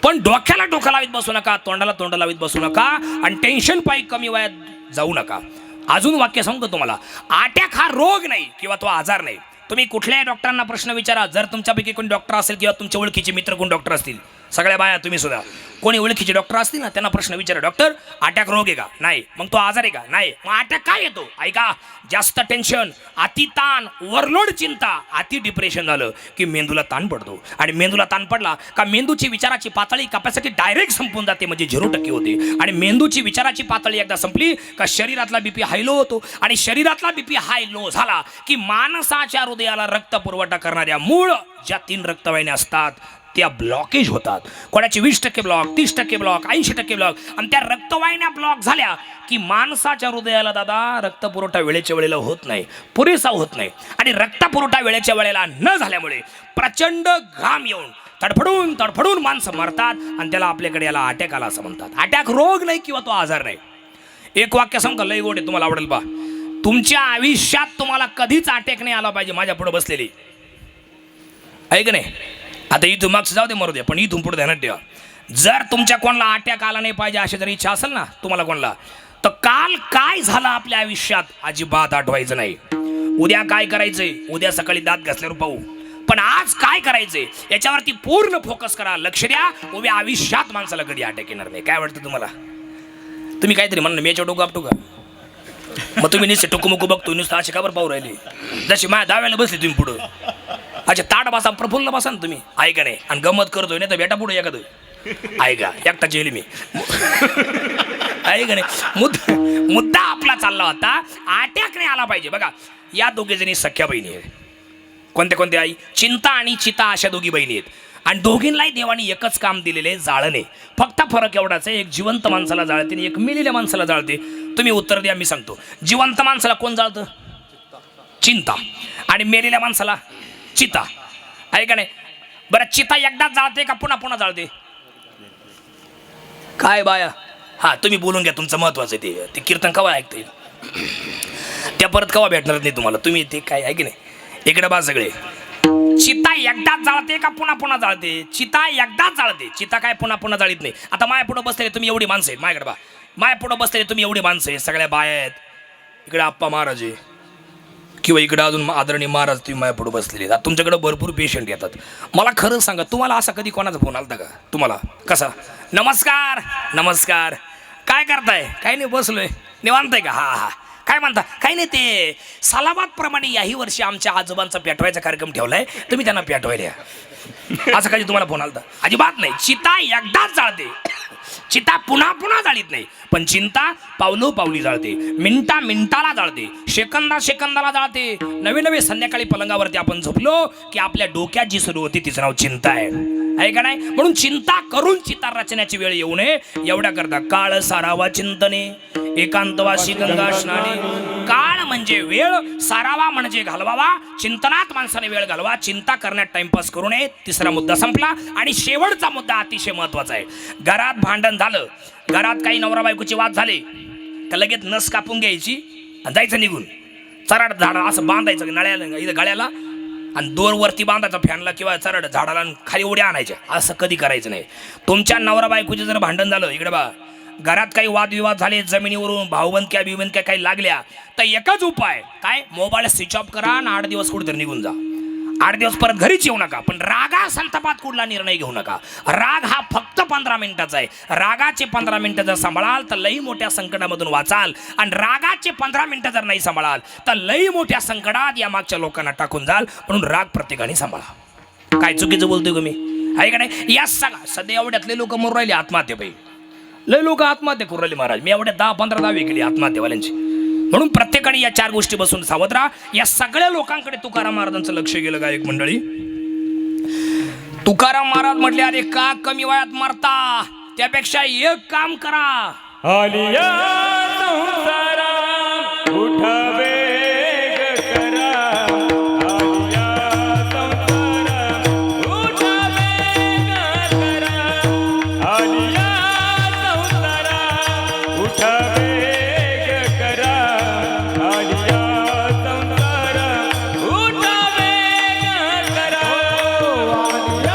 S1: पण डोक्याला डोकं लावित बसू नका, तोंडाला तोंड लावित बसू नका, आणि टेन्शन पायी कमी वयात जाऊ नका. अजून वाक्य सांगतो तुम्हाला, अटॅक हा रोग नाही किंवा तो आजार नाही. तुम्ही कुठल्याही डॉक्टरांना प्रश्न विचारा, जर तुमच्यापैकी कोणी डॉक्टर असेल किंवा तुमच्या ओळखीचे मित्र कोण डॉक्टर असतील, सगळ्या बाया तुम्ही सुद्धा कोणी ओळखीचे डॉक्टर असतील ना, त्यांना प्रश्न विचारा, डॉक्टर अटॅक रोग आहे का? नाही. मग तो आजार आहे का? नाही. मग अटॅक काय येतो? ऐका, जास्त टेन्शन, अति ताण, ओव्हरलोड चिंता, अति डिप्रेशन झालं की मेंदूला ताण पडतो, आणि मेंदूला ताण पडला का मेंदूची विचाराची पातळी कॅपॅसिटी डायरेक्ट संपून जाते, म्हणजे 0% होते. आणि मेंदूची विचाराची पातळी एकदा संपली का शरीरातला बीपी हाय लो होतो, आणि शरीरातला बीपी हाय लो झाला की माणसाच्या हृदयाला रक्त पुरवठा करणाऱ्या मूळ ज्या 3 रक्तवाहिन्या असतात त्या ब्लॉकेज होतात. कोणाची 20% ब्लॉक, 30% ब्लॉक, 80% ब्लॉक, आणि त्या रक्तवाहिन्या ब्लॉक झाल्या की माणसाच्या हृदयाला दादा रक्तपुरवठा वेळेच्या वेळेला होत नाही, पुरेसा होत नाही. आणि रक्तपुरवठा वेळेच्या वेळेला न झाल्यामुळे प्रचंड घाम येऊन तडफडून तडफडून माणसं मरतात, आणि त्याला आपल्याकडे याला अटॅक आला असं म्हणतात. अटॅक रोग नाही किंवा तो आजार नाही. एक वाक्य सांगतो, लय गोड आहे, तुम्हाला आवडेल पा. तुमच्या आयुष्यात तुम्हाला कधीच अटॅक नाही आला पाहिजे. माझ्या पुढे बसलेली ऐक नाही, आता इथून मागचं जाऊ दे मरू दे, पण इथून पुढे ध्यानात ठेवा, जर तुमच्या कोणाला अटॅक आला नाही पाहिजे अशी जर इच्छा असेल ना तुम्हाला कोणाला, तर काल काय झालं आपल्या आयुष्यात अजिबात आठवायचं नाही. उद्या काय करायचंय उद्या सकाळी दात घासल्यावर पाहू, पण आज काय करायचंय याच्यावरती पूर्ण फोकस करा, लक्ष द्या. उद्या आयुष्यात माणसाला कधी अटॅक येणार नाही. काय वाटतं तुम्हाला? तुम्ही काहीतरी म्हणणं मी याच्या डोकं आपटू का? मग तुम्ही नुसते टुकूमुकू बघतो, नुसतं असे काबर पाहू राहिले, जशी माझ्या दाव्याला बसली तुम्ही पुढं. अच्छा ताट बसा, प्रफुल्ल बसा ना तुम्ही, ऐका नाही, आणि गमत करतोय नाही तर बेटा पुढे एखादं ऐका एकटा जेली मी ऐका नाही मुद्दा आपला चालला होता अटॅक नाही आला पाहिजे. बघा या दोघे जणी सख्या बहिणी आहेत. कोणत्या कोणत्या आई? चिंता आणि चिता अशा दोघी बहिणी आहेत. आणि दोघींनाही देवाने एकच काम दिलेले जाळणे. फक्त फरक एवढाच आहे, एक जिवंत माणसाला जाळते आणि एक मेलेल्या माणसाला जाळते. तुम्ही उत्तर द्या, मी सांगतो. जिवंत माणसाला कोण जाळतं? चिंता. आणि मेलेल्या माणसाला चिता. आहे का नाही? बरं चिता एकदाच जाळते का पुन्हा पुन्हा जाळते? काय बाया? हा तुम्ही बोलून घ्या, तुमचं महत्वाचं आहे ते कीर्तन कवा ऐकता येईल? त्या परत कवा भेटणार नाही तुम्हाला. तुम्ही ते काय आहे की नाही? इकडे बा सगळे. चिता एकदाच जाळते का पुन्हा पुन्हा जाळते? चिता एकदाच जाळते. चिता काय पुन्हा पुन्हा जाळीत नाही. आता माया पुढं बसलेले तुम्ही एवढी माणसं आहेत. माझ्याकडे बा माया पुढं बसलेले तुम्ही एवढी माणसं आहेत, सगळ्या बाया आहेत. इकडे आप्पा महाराज आहे किंवा इकडे अजून आदरणीय महाराज तुम्ही माझ्या पुढे बसलेले. आता तुमच्याकडे भरपूर पेशंट येतात. मला खरं सांगा, तुम्हाला असा कधी कोणाचा फोन आलता का तुम्हाला? कसा? नमस्कार नमस्कार, काय करताय? काही नाही, बसलोय. निवांत आहे का? हा हा. काय म्हणता? काही नाही, ते सालाबाद प्रमाणे याही वर्षी आमच्या आजोबांचा पेटवायचा कार्यक्रम ठेवलाय, तुम्ही त्यांना पेटवायला या. असं कधी तुम्हाला फोन आलता? अजिबात नाही. चिता एकदाच जाळते, चिता पुन्हा पुन्हा जाळीत नाही. पण चिंता पावलो पावली जाळते, मिनिटा मिनिटाला जाळते, सेकंदा सेकंदाला जाळते. नवे नवे संध्याकाळी पलंगावरती आपण झोपलो की आपल्या डोक्यात जी सुरू होती तिचं नाव चिंता आहे का नाही? म्हणून चिंता करून चिता रचण्याची वेळ येऊ नये एवढ्या करता काळ सारावा चिंतने, एकांतवासी गंगा स्नाने. काळ म्हणजे वेळ, सारावा म्हणजे घालवावा. चिंतनात माणसाने वेळ घालवा, चिंता करण्यात टाइमपास करू नये. तिसरा मुद्दा संपला. आणि शेवटचा मुद्दा अतिशय महत्वाचा आहे. घरात भांडण झालं, घरात काही नवरा बायकोची वाद झाले तर लगेच नस कापून घ्यायची आणि जायचं निघून. चराड झाड असं बांधायचं नळ्याला, इथं गळ्याला, आणि दोरवरती बांधायचा फॅनला किंवा चराड झाडाला खाली उड्या आणायच्या. असं कधी करायचं नाही. तुमच्या नवरा बायकोचे जर भांडण झालं, इकडे बा घरात काही वादविवाद झाले, जमिनीवरून भाऊबंदक्या बिवंदक्या काही लागल्या, तर एकच उपाय काय? मोबाईल स्विच ऑफ करा आणि 8 दिवस कुठेतरी निघून जा. 8 दिवस परत घरीच येऊ नका. पण रागा संतापात कुठला निर्णय घेऊ नका. राग हा फक्त 15 मिनिटाचा आहे. रागाचे 15 मिनिटं जर सांभाळाल तर लई मोठ्या संकटामधून वाचाल. आणि रागाचे 15 मिनिटं जर नाही सांभाळाल तर लई मोठ्या संकटात या मागच्या लोकांना टाकून जाल. म्हणून राग प्रत्येकाने सांभाळा. काय चुकीचं बोलतोय का मी? आहे का नाही? या सध्या एवढ्यातले लोक मरून राहिले आत्महत्या पाहिजे. लय लोक आत्महत्या करू राहिले महाराज. मी एवढ्या 10-15 दावे केली आत्महत्यावाल्यांची. म्हणून प्रत्येकाने या 4 गोष्टी बसून सावध राहा. या सगळ्या लोकांकडे तुकाराम महाराजांचं लक्ष गेलं. गायक मंडळी, तुकाराम महाराज म्हटले, अरे का कमी वयात मरता, त्यापेक्षा एक काम करा.
S2: आलिया संसारा उठावे करा, आलिया संसारा उठावे करा, आलिया संसारा उठावे करा, आलिया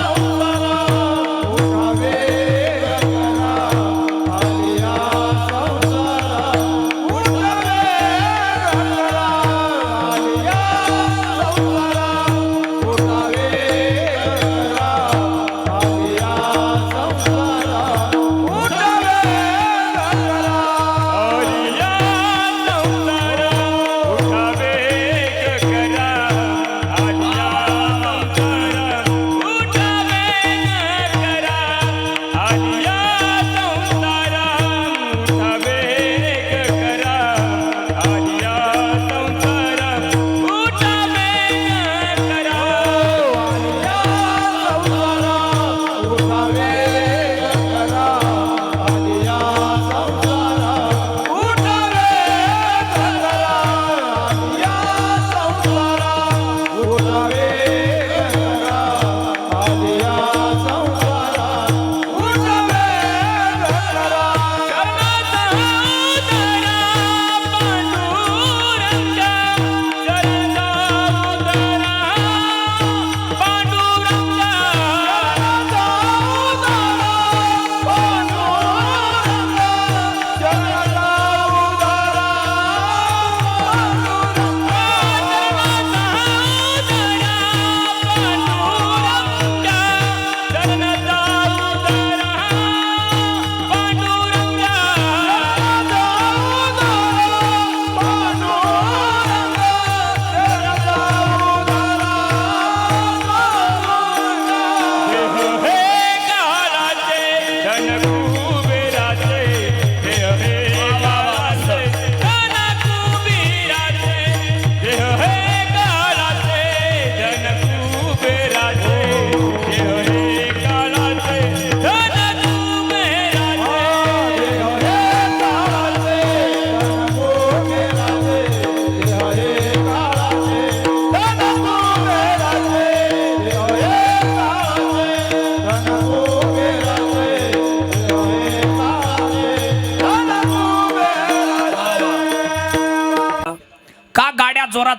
S2: संसारा उठावे करा, आलिया संसारा उठावे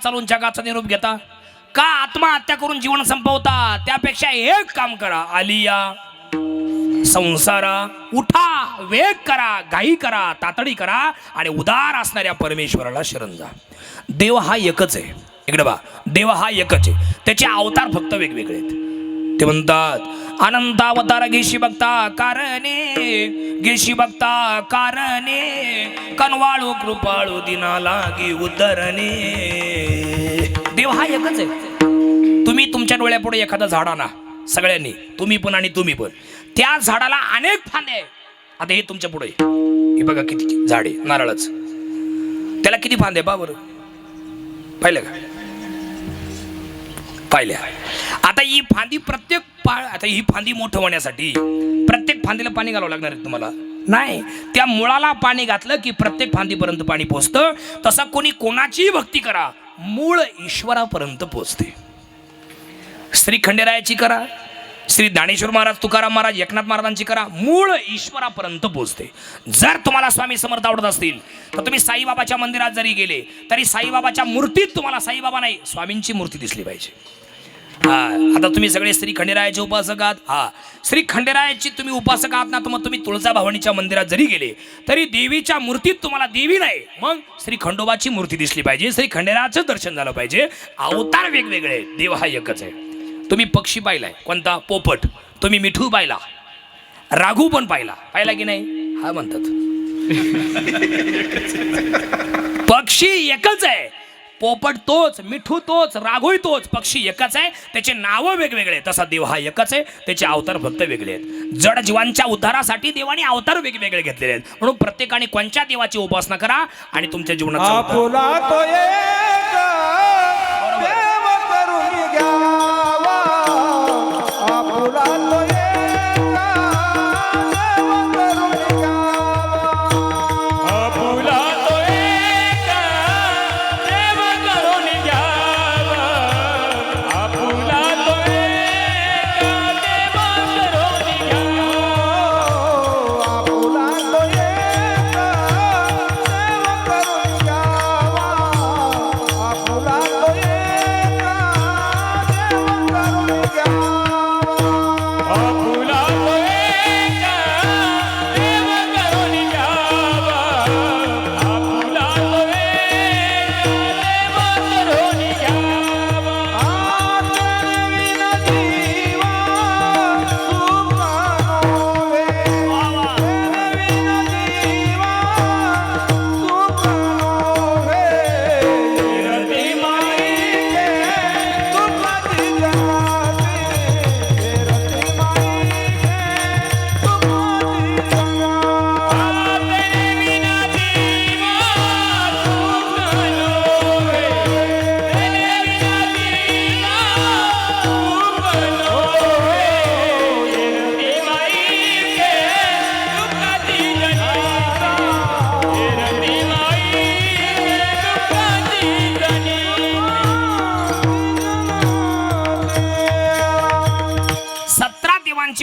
S1: चालून जगाचा निरोप घेता का आत्महत्या करून जीवन संपवता त्यापेक्षा एक काम करा आलिया संसारा उठा वेग करा घाई करा तातडी करा आणि उदार असणाऱ्या परमेश्वराला शरण जा देव हा एकच आहे इकडे बा देव हा एकच आहे त्याचे अवतार फक्त वेगवेगळे आहेत ते म्हणतात अनंतावतार घेशी बघता कारणे घेशी बघता कारणे कनवाळू कृपाळू दिना लागी उतरणे देव हा एकच आहे तुम्ही तुमच्या डोळ्यापुढे एखादं झाड आणा सगळ्यांनी तुम्ही पण आणि तुम्ही पण त्या झाडाला अनेक फांदे आता हे तुमच्या पुढे हे बघा किती झाड आहे नारळाच त्याला किती फांदे बा बरं पाहिलं का पाहिल्या आता ही फांदी आता ही फांदी मोठं होण्यासाठी प्रत्येक फांदीला पाणी घालावं लागणार आहे तुम्हाला नाही त्या मुळाला पाणी घातलं की प्रत्येक फांदीपर्यंत पाणी पोचतं तसं कोणी कोणाचीही भक्ती करा मूळ ईश्वरापर्यंत पोचते श्री खंडेरायाची करा श्री ज्ञानेश्वर महाराज तुकाराम महाराज एकनाथ महाराजांची करा मूळ ईश्वरापर्यंत पोचते जर तुम्हाला स्वामी समर्थ आवडत असतील तर तुम्ही साईबाबाच्या मंदिरात जरी गेले तरी साईबाबाच्या मूर्तीत तुम्हाला साईबाबा नाही स्वामींची मूर्ती दिसली पाहिजे आता तुम्ही सगळे श्री खंडेरायाचे उपासक आहात श्री खंडेरायाची तुम्ही उपासक आहात ना तर मग तुम्ही तुळजाभवानीच्या मंदिरात जरी गेले तरी देवीच्या मूर्तीत तुम्हाला देवी नाही मग श्री खंडोबाची मूर्ती दिसली पाहिजे श्री खंडेरायाचं दर्शन झालं पाहिजे अवतार वेगवेगळे देव हा एकच आहे तुम्ही पक्षी पाहिलाय कोणता पोपट तुम्ही मिठू पाहिला राघू पण पाहिला की नाही हा म्हणतात पक्षी एकच आहे पोपट तोच मिठू तोच राघू तोच पक्षी एकच आहे त्याचे नावं वेगवेगळे तसा देव हा एकच आहे त्याचे अवतार फक्त वेगळे आहेत जड जीवांच्या उद्धारासाठी देवाने अवतार वेगवेगळे घेतलेले आहेत म्हणून प्रत्येकाने कोणत्या देवाची उपासना करा आणि तुमच्या जीवनात
S3: आपुला तो एक देव करून घ्यावा आपुला तो एक देव करून घ्यावा
S2: आपुला तो एक देव करून घ्यावा आपुला तो एक देव करून घ्यावा
S3: आपुला तो एक देव करून घ्यावा आपुला तो एक देव करून घ्यावा
S2: आपुला तो एक देव करून घ्यावा आपुला तो एक देव करून घ्यावा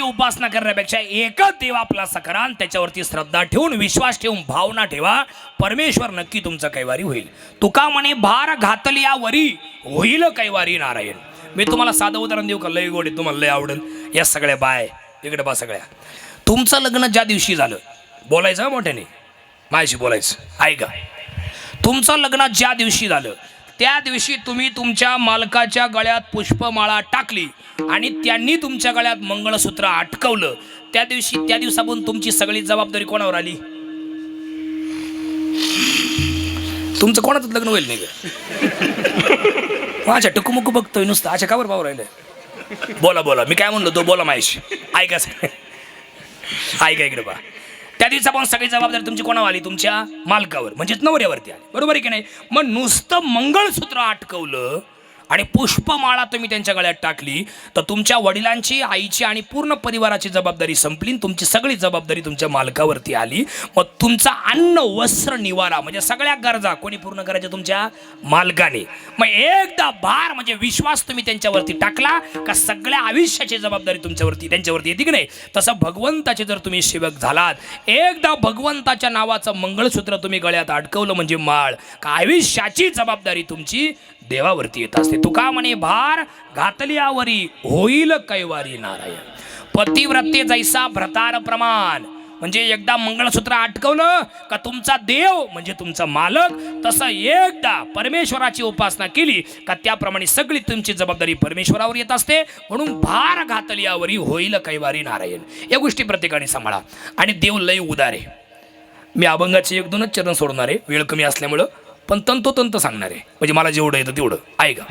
S1: उपासना करण्यापेक्षा एकच देव आपला सकरा आणि त्याच्यावरती श्रद्धा ठेवून विश्वास ठेवून भावना ठेवा परमेश्वर नक्की तुमचा कैवारी होईल तुका म्हणे भार घातलिया वरी होईल कैवारी नारायण मी तुम्हाला साधं उदाहरण देऊ का लय गोडी तुम्हाला लय आवडेल या सगळ्या बाय इकडे बा सगळ्या तुमचं लग्न ज्या दिवशी झालं बोलायचं मोठ्याने माझ्याशी बोलायचं ऐका तुमचं लग्न ज्या दिवशी झालं त्या दिवशी तुम्ही तुमच्या मालकाच्या गळ्यात पुष्पमाळा टाकली आणि त्यांनी तुमच्या गळ्यात मंगळसूत्र अटकवलं त्या दिवसापासून तुमची सगळी जबाबदारी कोणावर आली तुमचं कोणाचं लग्न होईल नाही माझ्या टुकुमुकू बघतोय नुसतं अच्छा कावर पाहू राहिलं बोला मी काय म्हणलो तो बोला माझ्याशी ऐका ऐका इकडे पहा त्या दिवसापासून सगळी जबाबदारी तुमची कोणावर आली तुमच्या मालकावर म्हणजेच नवऱ्यावरती आली बरोबर आहे की नाही मग नुसतं मंगळसूत्र अटकवलं आणि पुष्पमाळा तुम्ही त्यांच्या गळ्यात टाकली तर तुमच्या वडिलांची आईची आणि पूर्ण परिवाराची जबाबदारी संपली तुमची सगळी जबाबदारी तुमच्या मालकावरती आली मग तुमचा अन्न वस्त्र निवारा म्हणजे सगळ्या गरजा कोणी पूर्ण करायच्या तुमच्या मालकाने मग एकदा भार म्हणजे विश्वास तुम्ही त्यांच्यावरती टाकला का सगळ्या आयुष्याची जबाबदारी त्यांच्यावरती येते की नाही तसं भगवंताचे जर तुम्ही सेवक झालात एकदा भगवंताच्या नावाचं मंगळसूत्र तुम्ही गळ्यात अडकवलं म्हणजे माळ का आयुष्याची जबाबदारी तुमची देवावरती येत असते. तुका म्हणे भार घातल्यावरी होईल कैवारी नारायण. पतिव्रते जैसा भ्रतार प्रमाण, म्हणजे एकदा मंगळसूत्र अटकवलं का तुमचा देव म्हणजे तुमचा मालक, तसं एकदा परमेश्वराची उपासना केली का त्याप्रमाणे सगळी तुमची जबाबदारी परमेश्वरावर येत असते. म्हणून भार घातल्यावरी होईल कैवारी नारायण. या गोष्टी प्रत्येकाने सांभाळा. आणि देव लय उदार आहे. मी अभंगाचे 1-2च चरण सोडणार आहे, वेळ कमी असल्यामुळं, पण तंतोतंत सांगणार आहे, म्हणजे मला जेवढं येतं तेवढं ऐका.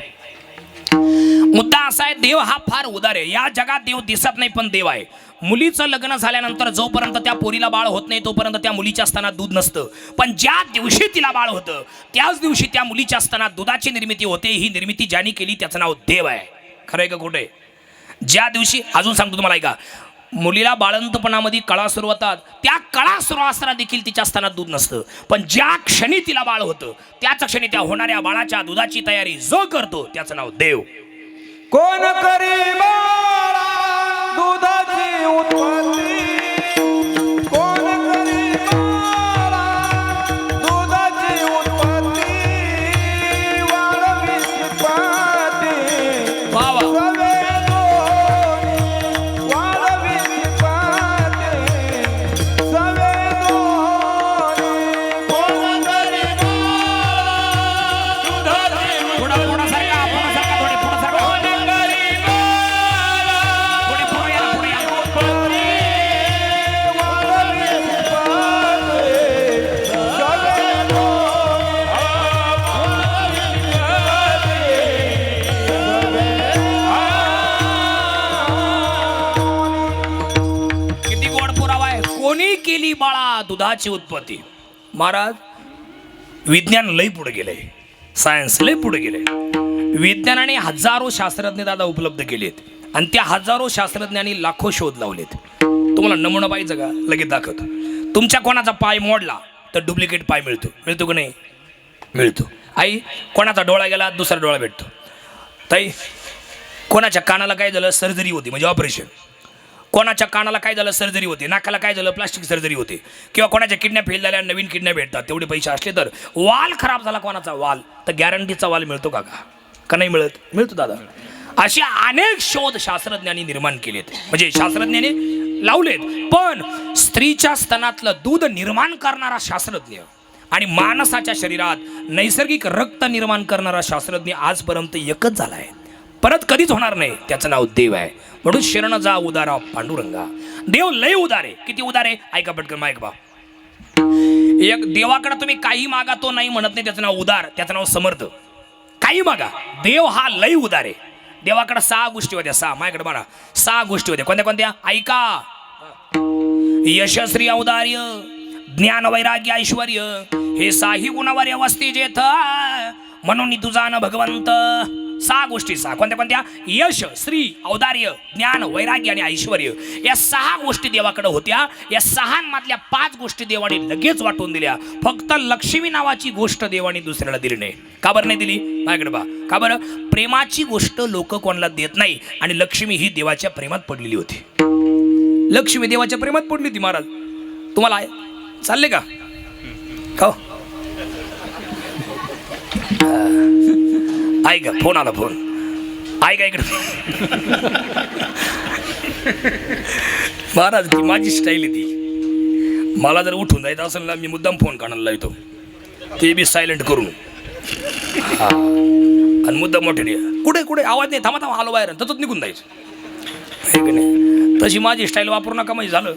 S1: मुद्दा असा आहे, देव हा फार उदार आहे. या जगात देव दिसत नाही पण देव आहे. मुलीचं लग्न झाल्यानंतर जोपर्यंत त्या पोरीला बाळ होत नाही तोपर्यंत त्या मुलीच्या स्तनात दूध नसतं. पण ज्या दिवशी तिला बाळ होतं त्याच दिवशी त्या मुलीच्या स्तनात दुधाची निर्मिती होते. ही निर्मिती ज्याने केली त्याचं नाव देव आहे. खरं आहे का खोटं आहे? ज्या दिवशी, अजून सांगतो तुम्हाला ऐका, मुलीला बाळंतपणामध्ये कळा सुरू होतात, त्या कळा सुरू असताना देखील तिच्या स्तनात दूध नसतं. पण ज्या क्षणी तिला बाळ होतं त्याच क्षणी त्या होणाऱ्या बाळाच्या दुधाची तयारी जो करतो त्याचं नाव देव.
S3: कोण करी बाळा दुधाची उत्पत्ती, कोण करी बाळा दुधाची उत्पत्ती, वाढवी पाती
S1: वा वा.
S3: सवे दोन्ही, वाढवी पाती सवे दोन्ही, कोण करी
S1: पुढं पुढं सरका, पुढं सरका, थोडे पुढं सरका. किती गोड पुरावा आहे. कोणी केली बाळा दुधाची उत्पत्ती. महाराज, विज्ञान लय पुढे गेलंय, सायन्स लय पुढे गेलंय. विज्ञानाने हजारो शास्त्रज्ञ दादा उपलब्ध केलेत आणि त्या हजारो शास्त्रज्ञांनी लाखो शोध लावलेत. तुम्हाला नमुना पाहिजे का? लगेच दाखवतो. तुमच्या कोणाचा पाय मोडला तर डुप्लिकेट पाय मिळतो. मिळतो का नाही? मिळतो. आई, कोणाचा डोळा गेला दुसरा डोळा भेटतो. ताई, कोणाच्या कानाला काय झालं सर्जरी होती म्हणजे ऑपरेशन, कोणाच्या कानाला काय झालं सर्जरी होते, नाकाला काय झालं प्लास्टिक सर्जरी होते, किंवा कोणाच्या किडन्या फेल झाल्या नवीन किडन्या भेटतात. तेवढे पैसे असले तर वाल खराब झाला कोणाचा वाल तर गॅरंटीचा वाल मिळतो का नाही मिळत? मिळतो दादा. असे अनेक शोध शास्त्रज्ञांनी निर्माण केलेत, म्हणजे शास्त्रज्ञांनी लावलेत. पण स्त्रीच्या स्तनातलं दूध निर्माण करणारा शास्त्रज्ञ आणि माणसाच्या शरीरात नैसर्गिक रक्त निर्माण करणारा शास्त्रज्ञ आजपर्यंत एकच झाला आहे, परत कधीच होणार नाही. त्याचं नाव देव आहे. म्हणून शरण जा उदारा पांडुरंगा. देव लय उदार आहे. किती उदार आहे ऐका पटकन माईक बा. एक देवाकडे तुम्ही काही मागा तो नाही म्हणत नाही, त्याचं नाव उदार, त्याचं नाव समर्थ. काही मागा, देव हा लय उदार आहे. देवाकडे 6 गोष्टी होत्या. 6 माझ्याकडे म्हणा 6 गोष्टी होत्या. कोणत्या कोणत्या ऐका. यशस्वी औदार्य, ज्ञान वैराग्य ऐश्वर्य, हे 6 गुणावर वस्ती जेथ, म्हणून तुझा न भगवंत. 6 गोष्टी. 6 कोणत्या कोणत्या? यश, श्री, औदार्य, ज्ञान, वैराग्य आणि ऐश्वर्य. या 6 गोष्टी देवाकडे होत्या. या 6 मधल्या 5 गोष्टी देवाने लगेच वाटून दिल्या. फक्त लक्ष्मी नावाची गोष्ट देवाने दुसऱ्याला दिली नाही. का बरं नाही दिली? माझ्याकडे बा. का बरं? प्रेमाची गोष्ट लोक कोणाला देत नाही आणि लक्ष्मी ही देवाच्या प्रेमात पडलेली होती. लक्ष्मी देवाच्या प्रेमात पडली होती. महाराज, तुम्हाला चालले का? ऐका, फोन आला, फोन ऐका इकडे. महाराज, ती माझी स्टाईल आहे. ती मला जर उठून जायचं असेल ना, मी मुद्दाम फोन काढायला येतो, ते बी सायलेंट करून. हा, आणि मुद्दाम मोठे कुठे कुठे आवाज नाही, थांबा थांबा, आलो बाहेर, तसंच निघून जायचं. नाही, तशी माझी स्टाईल वापरू नका म्हणजे झालं.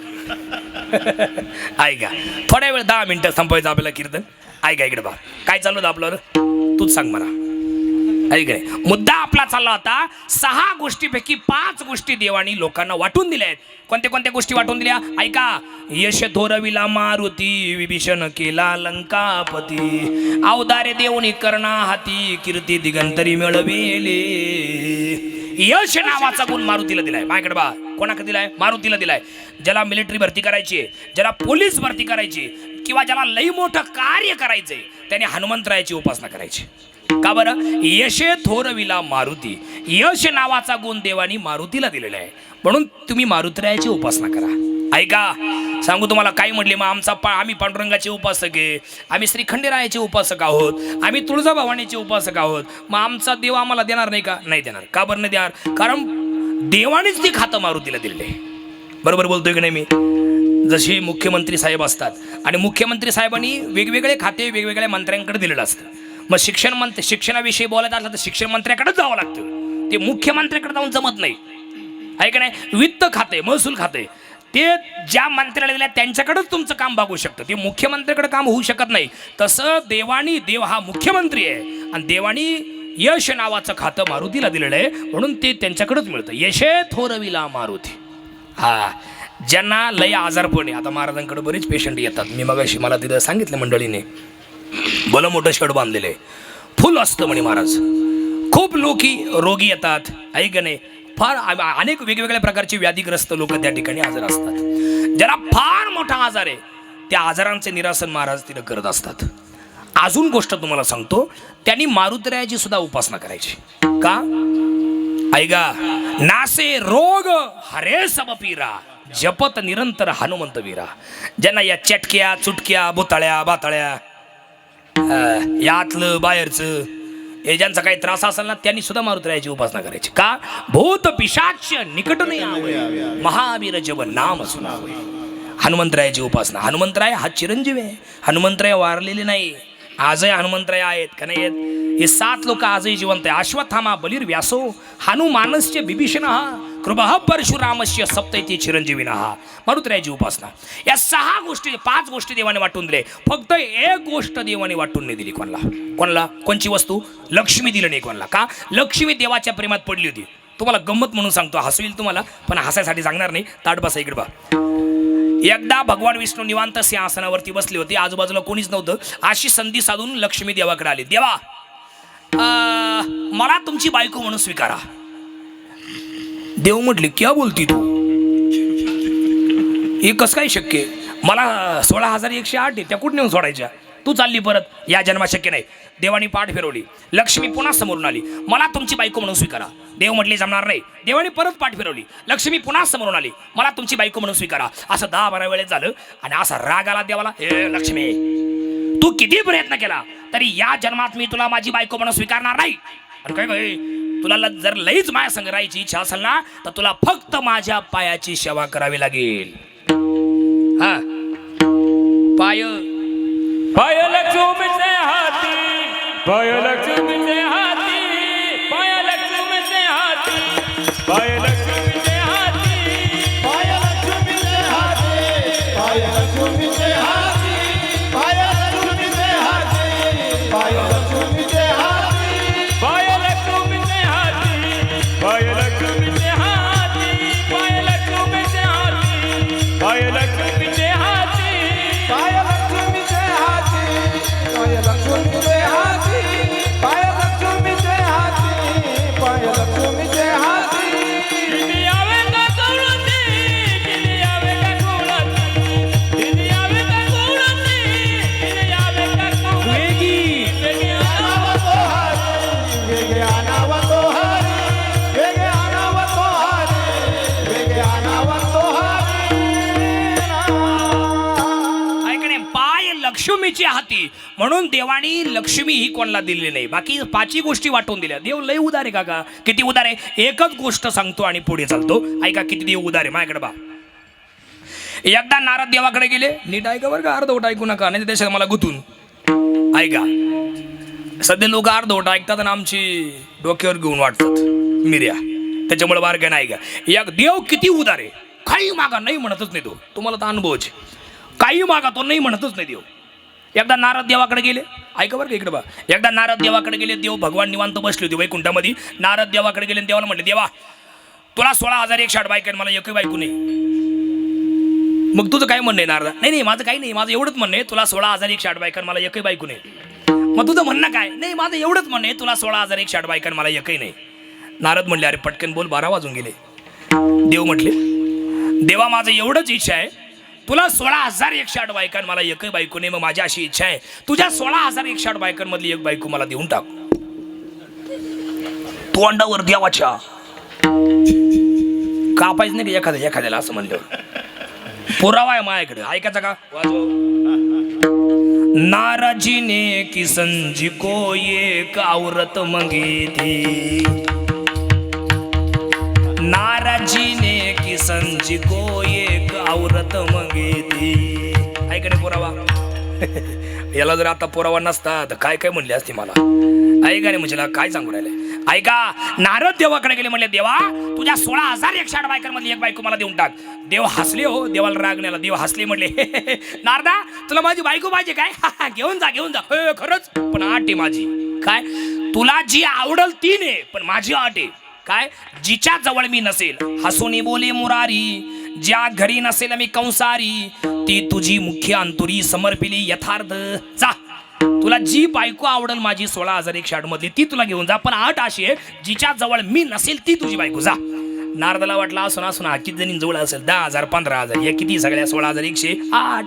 S1: ऐका, थोड्या वेळ 10 मिनिटं संपवायचं आपल्याला कीर्तन. ऐका इकडे बा, काय चालू होतं आपल्यावर तूच सांग मला. ऐक, मुद्दा आपला चालला होता 6 गोष्टीपैकी 5 गोष्टी देवानी लोकांना वाटून दिल्या आहेत. कोणत्या कोणत्या गोष्टी वाटून दिल्या ऐका. यश थोरविला मारुती, विभीषण केला लंकापती, अवदारे देऊनी कर्णा हाती, कीर्ती दिगंतरी मिळविले. यश नावाचा गुण मारुतीला दिलाय. माझ्याकडे बा, कोणाकडे दिलाय? मारुतीला दिलाय. ज्याला मिलिटरी भरती करायची आहे, ज्याला पोलीस भरती करायची, किंवा ज्याला लई मोठं कार्य करायचंय, त्याने हनुमंतरायाची उपासना करायची. का बरं? यशे थोरविला मारुती. यश नावाचा गुण देवानी मारुतीला दिलेला आहे. म्हणून तुम्ही मारुतीरायाची उपासना करा. ऐका, सांगू तुम्हाला काय म्हटले, मग आम्ही पांडुरंगाचे उपासक आहे, आम्ही श्रीखंडेरायाचे उपासक आहोत, आम्ही तुळजाभवानीचे उपासक आहोत, मग आमचा देव आम्हाला देणार नाही का? नाही देणार. का बरं नाही देणार? कारण देवानेच ते खातं मारुतीला दिलेले. बरोबर बोलतोय की नाही मी? जसे मुख्यमंत्री साहेब असतात आणि मुख्यमंत्री साहेबांनी वेगवेगळे खाते वेगवेगळ्या मंत्र्यांकडे दिलेलं असतं. मग शिक्षणाविषयी बोलायचं असलं तर शिक्षण मंत्र्याकडेच जावं लागतं, ते मुख्यमंत्र्याकडे जाऊन जमत नाही. आहे का नाही? वित्त खाते, महसूल खाते, ते ज्या मंत्र्याला दिल्या त्यांच्याकडेच तुमचं काम बघू शकतं, ते मुख्यमंत्र्याकडे काम होऊ शकत नाही. तसं देव हा मुख्यमंत्री आहे आणि देवानी यश नावाचं खातं मारुतीला दिलेलं आहे, म्हणून ते त्यांच्याकडेच मिळतं. यशे थोरविला मारुती. हा, ज्यांना लय आजारपण आहे, आता महाराजांकडे बरेच पेशंट येतात. मी मगाशी मला तिथं सांगितलं मंडळीने, भलं मोठं शेड बांधलेलं आहे, फुल असतं म्हणे महाराज. खूप रोगी येतात. ऐक नाही, फार अनेक वेगवेगळ्या प्रकारचे व्याधीग्रस्त लोक त्या ठिकाणी हजर असतात. ज्याला फार मोठा आजार आहे त्या आजारांचे निरासन महाराज तिथं करत असतात. अजून गोष्ट तुम्हाला सांगतो, त्यांनी मारुतीरायाची सुद्धा उपासना करायची. का? ऐका, नासे रोग हरे सब पीरा, जपत निरंतर हनुमंत वीरा. ज्यांना या चटक्या चुटक्या बुताळ्या बाताळ्या यातलं बाहेरचं हे ज्यांचा काही त्रास असेल ना, त्यांनी सुद्धा मारुतीरायाची उपासना करायची. का? भूत पिशाच निकट नाही आवे, महावीर जब नाम सुनावे. हनुमंतरायाची उपासना. हनुमंतराय हा चिरंजीव आहे, हनुमंतराय वारलेले नाही, आजही हनुमंतराय आहेत का नाही आहेत? हे 7 लोक आजही जिवंत आहे. अश्वत्थामा बलिर व्यासो हनुमानस्य बिभीषण कृपः परशुरामस्य सप्तैती चिरंजीविना. मारुतीरायाची उपासना. या 6 गोष्टी 5 गोष्टी देवाने वाटून दिले, फक्त एक गोष्ट देवाने वाटून नाही दिली. कोणाला? कोणची वस्तू? लक्ष्मी दिली नाही कोणाला. का? लक्ष्मी देवाच्या प्रेमात पडली होती. तुम्हाला गंमत म्हणून सांगतो, हसू येईल तुम्हाला, पण हसायसाठी सांगणार नाही. ताट बसा इकडे बा. एकदा भगवान विष्णू निवांत सिंहासनावरती बसले होते, आजूबाजूला कोणीच नव्हतं. अशी संधी साधून लक्ष्मी देवाकडे आली. देवा, मला तुमची बायको म्हणून स्वीकारा. देव म्हटले, क्या बोलती तू? हे कसं काय शक्य? मला 16,108 आहे, त्या कुठं नेऊन सोडायच्या? तू चालली परत, या जन्मात शक्य नाही. देवानी पाठ फिरवली, लक्ष्मी पुन्हा समोरून आली. मला तुमची बायको म्हणून स्वीकारा. देव म्हटले, जमणार नाही. देवानी परत पाठ फिरवली, लक्ष्मी पुन्हा समोरून आली. मला तुमची बायको म्हणून स्वीकारा. असं 10-12 वेळेस झालं आणि असा राग आला देवाला. हे लक्ष्मी, तू किती प्रयत्न केला तरी या जन्मात मी तुला माझी बायको म्हणून स्वीकारणार नाही. आणि काय तुला जर लईच माझ्या संग राहायची इच्छा असेल ना, तर तुला फक्त माझ्या पायाची सेवा करावी लागेल. हा, पाय
S2: लक्ष्मीचे हाती, पाय लक्ष्मीचे हाती, पाय लक्ष्मीचे हाती, पाय लक्ष्मीचे हाती,
S3: पाय लक्ष्मीचे हाती, पाय लक्ष्मीचे हाती, पाय लक्ष्मीचे हाती, पाय लक्ष्मीचे हाती,
S2: पाय लक्ष्मीचे हाती, पाय लक्ष्मीचे हाती, पाय लक्ष्मीचे हाती, पाय लक्ष्मीचे हाती,
S3: पाय लक्ष्मीचे हाती, पाय लक्ष्मीचे हाती, पाय लक्ष्मीचे हाती, पाय लक्ष्मीचे हाती.
S2: किती यावे का कवळती, किती यावे का कवळती, किती यावे का कवळती, किती यावे का कवळती. वेगी
S3: आनावा तो हरी, वेगे आनावा तो हरी, वेगे आनावा तो हरी, वेगे आनावा तो हरी.
S1: ऐकणे, पाय लक्ष्मीची हाती, म्हणून देवानी लक्ष्मी ही कोणाला दिलेली नाही. बाकी 5 गोष्टी वाटून दिल्या. देव लय उदार आहे काका. किती उदार आहे? एकच गोष्ट सांगतो आणि पुढे चालतो. ऐका किती देव उदार आहे माझ्याकडे बा. एकदा नारद देवाकडे गेले. नीट ऐका बरं का, अर्धवट ऐकू नका, नाही त्याच्यात मला गुतून ऐका. सध्या लोक अर्धवट ऐकतात आणि आमची डोक्यावर घेऊन वाटतात मिर्या, त्याच्यामुळे बारक्या नाही का. एक देव किती उदार आहे. काही मागा नाही म्हणतच नाही तो. तुम्हाला तर अनुभवच. काही मागा तो नाही म्हणतच नाही देव. एकदा नारद देवाकडे गेले. ऐका बरं का इकडे बा. एकदा नारद देवाकडे गेले. देव भगवान निवांत बसले होते वैकुंठामध्ये. नारद देवाकडे गेले. देवाला म्हटले, देवा, तुला 16,108 बायका, मला एकही बायको नाही. मग तुझं काय म्हणणं आहे नारदा? नाही, माझं काही नाही, माझं एवढंच म्हणणं आहे, तुला 16,108 बायका, मला एकही बायको नाही. मग तुझं म्हणणं काय? नाही, माझं एवढंच म्हणणं आहे, तुला 16,108 बायका, मला एकही नाही. नारद म्हणले, अरे पटकन बोल, 12 वाजून गेले. देव म्हटले, देवा, माझं एवढंच इच्छा आहे, तुला 16,108 बायकां, मला एकही बायको नाही. मग माझी अशी इच्छा आहे, तुझ्या 16,108 बायकांमधली एक बायको मला देऊन टाक. तू अंडावर देवाच्या कापायच नाही का एखाद्याला असं म्हणलं. पुरावा आहे माझ्याकडे, ऐकायचा का? वाजव. नाराजीने की संजी को एक औरत मंगी थी, नाराजीने की संजी को एक औरत मंगी थी. ऐकणे पुरावा. याला जर आता पुरावा नसता तर काय काय म्हणले असते मला. ऐका नाही म्हणजे काय सांगू राहिले. ऐका, नारद देवाकडे गेले, म्हणले देवा तुझ्या 16,160 बायकांमधली एक बायको मला देऊन टाक. देव हसले हो, देवाला राग नाही आला. देव हसले, म्हणले नारदा तुला माझी बायको पाहिजे काय? घेऊन जा घेऊन जा. खरंच, पण अट आहे माझी. काय? तुला जी आवडल ती ने, पण माझी अट आहे. काय? जिच्या जवळ मी नसेल, हसूनी बोले मुरारी, ज्या घरी नसेल मी कंसारी, ती तुझी मुख्य अंतुरी समर्पिली यथार्थ. जा, तुला जी बायको आवडल माझी 16,160 मधली ती तुला घेऊन जा, पण अट अशी आहे जिच्या जवळ मी नसेल ती तुझी बायको. जा. नारदाला वाटलं असं ना किती जणी जवळ असेल, 10,000 15,000 या किती सगळ्या 16,108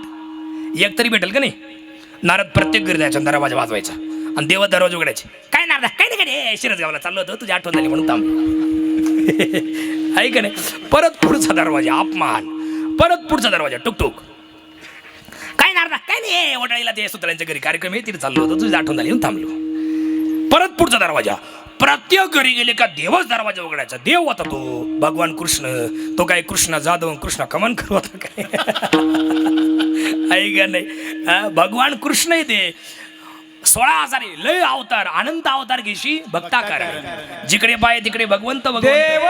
S1: एक तरी भेटेल का नाही. नारद प्रत्येक घरी जायचा, दरवाजा वाजवायचा आणि देव दरवाजा उघडायचे. काय नारदा काय नाही काय शिरसगावला चाललो होतं, तुझी आठवण झाली म्हणून थांब. ऐक नाही. परत पुढचा दरवाजा अपमान, परत पुढचा दरवाजा टुकटुक. काय नारदा काय नाही वडाळीला ते सुतळ्यांच्या घरी कार्यक्रम आहे, तिथे चाललो होतो, तुझी आठवण झाली म्हणून थांबलो. परत पुढचा दरवाजा. प्रत्येक घरी गेले का देवच दरवाजा उघडायचा. देव होता तो भगवान कृष्ण. तो काय कृष्ण जाधव कृष्ण कमन करू होता काय? ऐका नाही. भगवान कृष्ण आहे ते. 16,000 लय अवतार, अनंत अवतार घेशी भक्ता करा. जिकडे पाय तिकडे भगवंत भगवंत.
S3: देव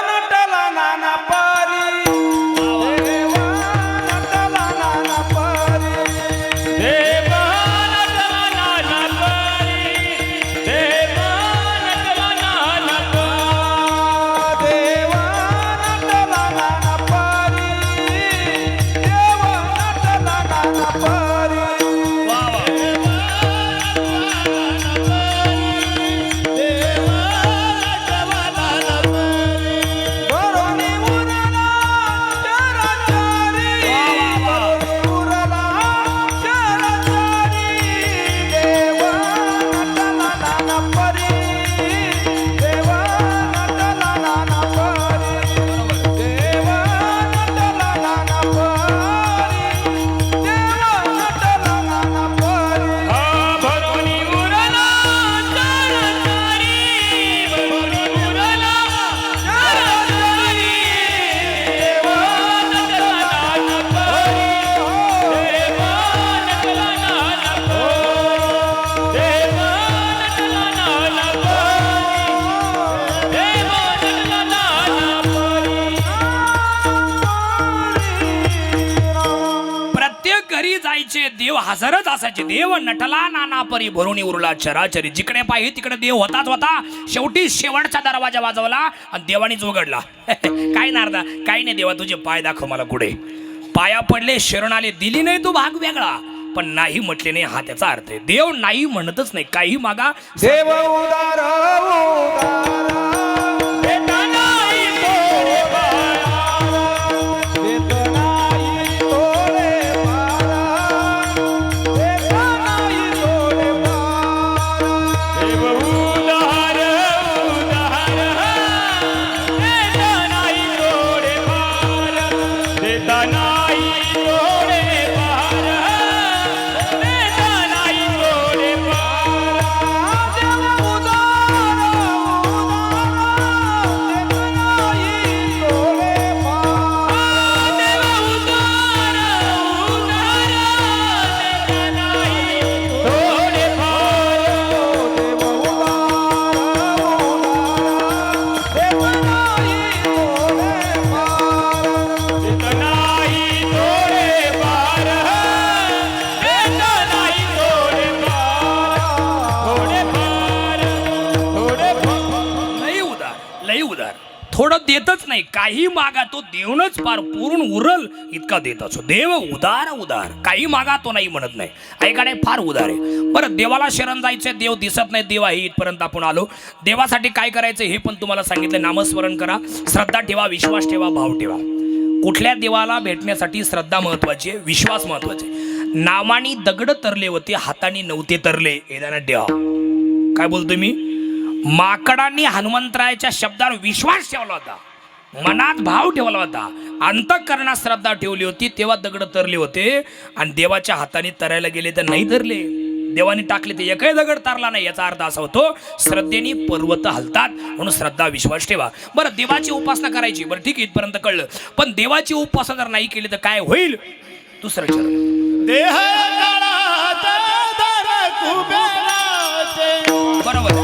S3: नटला नाना पारी, देव नटला नाना पारी,
S2: देव नटला नाना पारी, देव नटला नाना पारी,
S3: देव नटला नाना पारी, देव नटला नाना पारी.
S1: वा वा.
S3: बरोनी उरला चराचरी, बरोनी उरला चराचरी, देव नटला नाना परी, देव नटला नाना परी, देव नटला नाना परी, देव नटला नाना परी.
S2: हा भरोनी उरला चराचरी, भरोनी उरला चराचरी, देव नटला नाना पारी, देव नटला नाना पारी, देव नटला नाना पारी, देव नटला नाना पारी.
S1: प्रत्येक घरी जायचे, देव हजरच असायचे. देव नटला नाना परी, भरुणी उरला चराचरी. जिकडे पाहिजे तिकडे देव होताच होता. शेवटी शेवटचा दरवाजा वाजवला आणि देवानीच उघडला. काय नारदा काय नाही, देवा तुझे पाय दाखव मला कुठे. पाया पडले, शरण आले, दिली नाही तो भाग वेगळा, पण नाही म्हटले नाही हा त्याचा अर्थ आहे. देव नाही म्हणतच नाही, काही मागा.
S3: देव उदार उदार,
S2: देता नाही तोडे पारा,
S3: देत नाही तोडे पारा, देत नाही तोडे पारा.
S2: देव उदार उदार, देता नाही तोडे पारा, देता नाही तोडे पारा, देता नाही तोडे पारा.
S3: देव उदार
S1: थोडं देतच नाही, काही मागा तो देऊनच फार पूर्ण उरल इतका देत असो. देव उदार उदार, काही मागा तो नाही म्हणत नाही. ऐकाडे फार उदार आहे. बरं, देवाला शरण जायचंय, देव दिसत नाही, देव आहे इथपर्यंत आपण आलो. देवासाठी काय करायचं हे पण तुम्हाला सांगितलं. नामस्मरण करा, श्रद्धा ठेवा, विश्वास ठेवा, भाव ठेवा. कुठल्या देवाला भेटण्यासाठी श्रद्धा महत्वाची आहे, विश्वास महत्वाचे. नामानी दगड तरले होते, हाताने नव्हते तरले, येताना देवा. काय बोलतोय मी? माकडांनी हनुमंतरायाच्या शब्दावर विश्वास ठेवला होता, मनात भाव ठेवला होता, अंतःकरणात श्रद्धा ठेवली होती, तेव्हा दगड तरले होते. आणि देवाच्या हाताने तरायला गेले तर नाही तरले, देवाने टाकले ते एकही दगड तारला नाही. याचा अर्थ असा होतो श्रद्धेने पर्वत हलतात, म्हणून श्रद्धा विश्वास ठेवा. बरं, देवाची उपासना करायची, बरं ठीक आहे, इथपर्यंत कळलं. पण देवाची उपासना जर नाही केली तर काय होईल? दुसरं चरण.
S3: देह काळाचे धन कुबेराचे.
S1: बरोबर.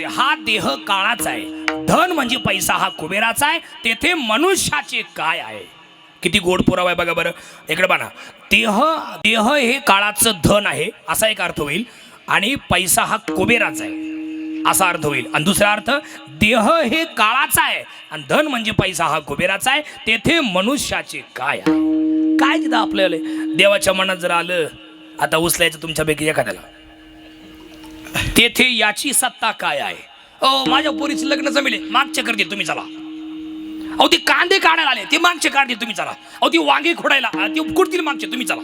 S1: हा देह काळाचा आहे, धन म्हणजे पैसा हा कुबेराचा आहे, तेथे मनुष्याचे काय आहे? किती गोड पुरावा आहे बघा बरं. इकडे बघा, देह हे काळाचं धन आहे असा एक अर्थ होईल, आणि पैसा हा कुबेराचा आहे असा अर्थ होईल. आणि दुसरा अर्थ, देह हे काळाचा आहे आणि धन म्हणजे पैसा हा कुबेराचा आहे, तेथे मनुष्याचे काय आहे? काय तिथं आपल्याला देवाच्या मनात जर आलं, आता उचलायचं तुमच्यापैकी एखाद्याला, तेथे याची सत्ता काय आहे? ओ, माझ्या पोरीचं लग्न जमेले, मागचे करतील तुम्ही चला. अहो, ते कांदे काढायला आले, ते मागचे काढतील तुम्ही चला. अहो, ती वांगी खोडायला ती कुडतील मागचे तुम्ही चला.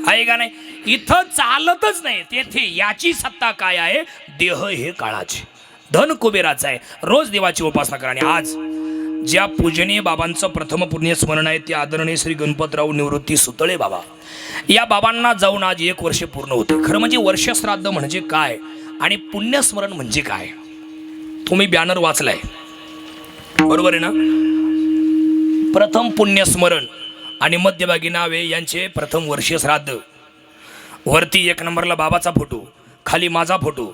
S1: आहे का नाही? इथं चालतच नाही. तेथे याची सत्ता काय आहे? देह हे काळाचे, धन कुबेराचं आहे. रोज देवाची उपासना करा. आणि आज ज्या पूजनीय बाबांचं प्रथम पुण्य स्मरण आहे ते आदरणीय श्री गणपतराव निवृत्ती सुतळे बाबा, या बाबांना जाऊन आज 1 वर्ष पूर्ण होते. खरं म्हणजे वर्षश्राद्ध म्हणजे काय आणि पुण्यस्मरण म्हणजे काय, तुम्ही बॅनर वाचलाय बरोबर आहे ना? प्रथम पुण्यस्मरण आणि मध्यभागी नावे यांचे प्रथम वर्ष श्राद्ध. वरती 1 नंबरला बाबाचा फोटो, खाली माझा फोटो.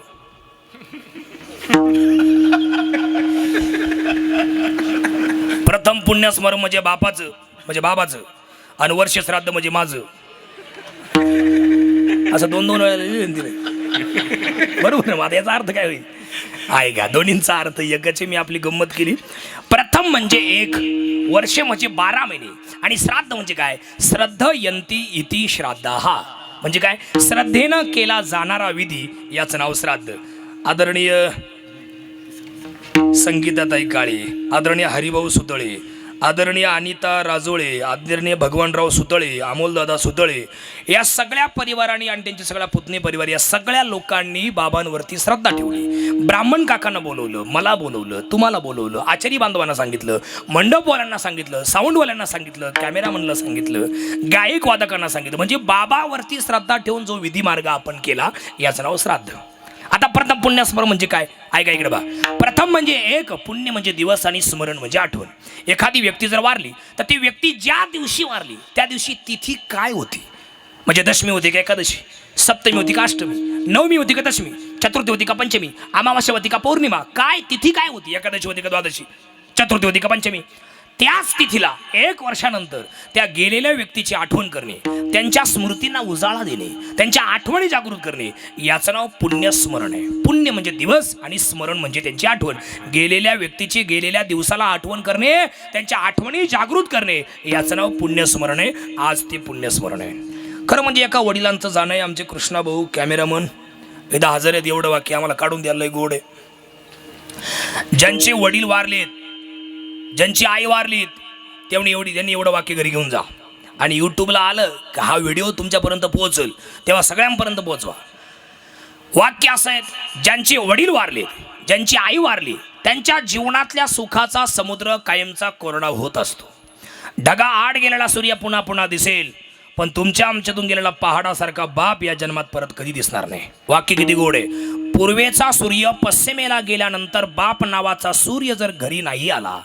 S1: प्रथम पुण्यस्मरण म्हणजे बापाचं, म्हणजे बाबाचं, आणि वर्ष श्राद्ध म्हणजे माझं. असं 2-2 वेळा बरोबर ना? याचा अर्थ काय होईल? आहे का? दोन्हींचा अर्थ एकच. मी आपली गंमत केली. प्रथम म्हणजे 1, वर्ष म्हणजे 12 महिने, आणि श्राद्ध म्हणजे काय? श्रद्धयंती इति श्राद्धाः म्हणजे काय? श्रद्धेनं केला जाणारा विधी, याचं नाव श्राद्ध. आदरणीय संगीताताई काळे, आदरणीय हरिभाऊ सुतळे, आदरणीय अनिता राजोळे, आदरणीय भगवानराव सुतळे, अमोलदादा सुतळे, या सगळ्या परिवारांनी आणि त्यांच्या सगळ्या पुतणी परिवार, या सगळ्या लोकांनी बाबांवरती श्रद्धा ठेवली. ब्राह्मण काकांना बोलवलं, मला बोलवलं, तुम्हाला बोलवलं, आचारी बांधवांना सांगितलं, मंडपवाल्यांना सांगितलं, साऊंडवाल्यांना सांगितलं, कॅमेरामनला सांगितलं, गायक वादकांना सांगितलं. म्हणजे बाबावरती श्रद्धा ठेवून जो विधी मार्ग आपण केला, याचं नाव श्राद्ध. आता प्रथम पुण्यस्मरण म्हणजे काय? ऐका इकडे बा. प्रथम म्हणजे 1, पुण्य म्हणजे दिवस, आणि स्मरण म्हणजे आठवण. एखादी व्यक्ती जर वारली तर ती व्यक्ती ज्या दिवशी वारली त्या दिवशी तिथी काय होती? म्हणजे दशमी होती का एकादशी, सप्तमी होती का अष्टमी, नवमी होती का दशमी, चतुर्थी होती का पंचमी, अमावास्या होती का पौर्णिमा, काय तिथी काय होती? एकादशी होती का द्वादशी, चतुर्थी होती का पंचमी? त्याच तिथीला 1 वर्षानंतर त्या गेलेल्या व्यक्तीची आठवण करणे, त्यांच्या स्मृतींना उजाळा देणे, त्यांच्या आठवणी जागृत करणे, याचं नाव पुण्यस्मरण आहे. पुण्य म्हणजे दिवस आणि स्मरण म्हणजे त्यांची आठवण. गेलेल्या व्यक्तीची गेलेल्या दिवसाला आठवण करणे, त्यांच्या आठवणी जागृत करणे, याचं नाव पुण्यस्मरण आहे. आज ते पुण्यस्मरण आहे. खरं म्हणजे एका वडिलांचं जाणं आहे. आमचे कृष्णा भाऊ कॅमेरामन एकदा हजर आहेत. एवढं वाक्य आम्हाला काढून द्यायला लय गोड आहे. ज्यांचे वडील वारलेत, ज्यांची आई वारलीत, त्यांनी एवढं वाक्य घरी घेऊन जा, आणि यूट्यूबला आलं की हा व्हिडिओ तुमच्यापर्यंत पोहोचेल तेव्हा सगळ्यांपर्यंत पोहोचवा. वाक्य असं आहे, ज्यांचे वडील वारलेत, ज्यांची आई वारली, त्यांच्या जीवनातल्या सुखाचा समुद्र कायमचा कोरडा होत असतो. ढगा आड गेलेला सूर्य पुन्हा पुन्हा दिसेल, पण तुमच्या आमच्यातून गेलेला पहाडासारखा बाप या जन्मात परत कधी दिसणार नाही. वाक्य किती गोड आहे. पूर्वेचा सूर्य पश्चिमेला गेल्यानंतर बाप नावाचा सूर्य जर घरी नाही आला,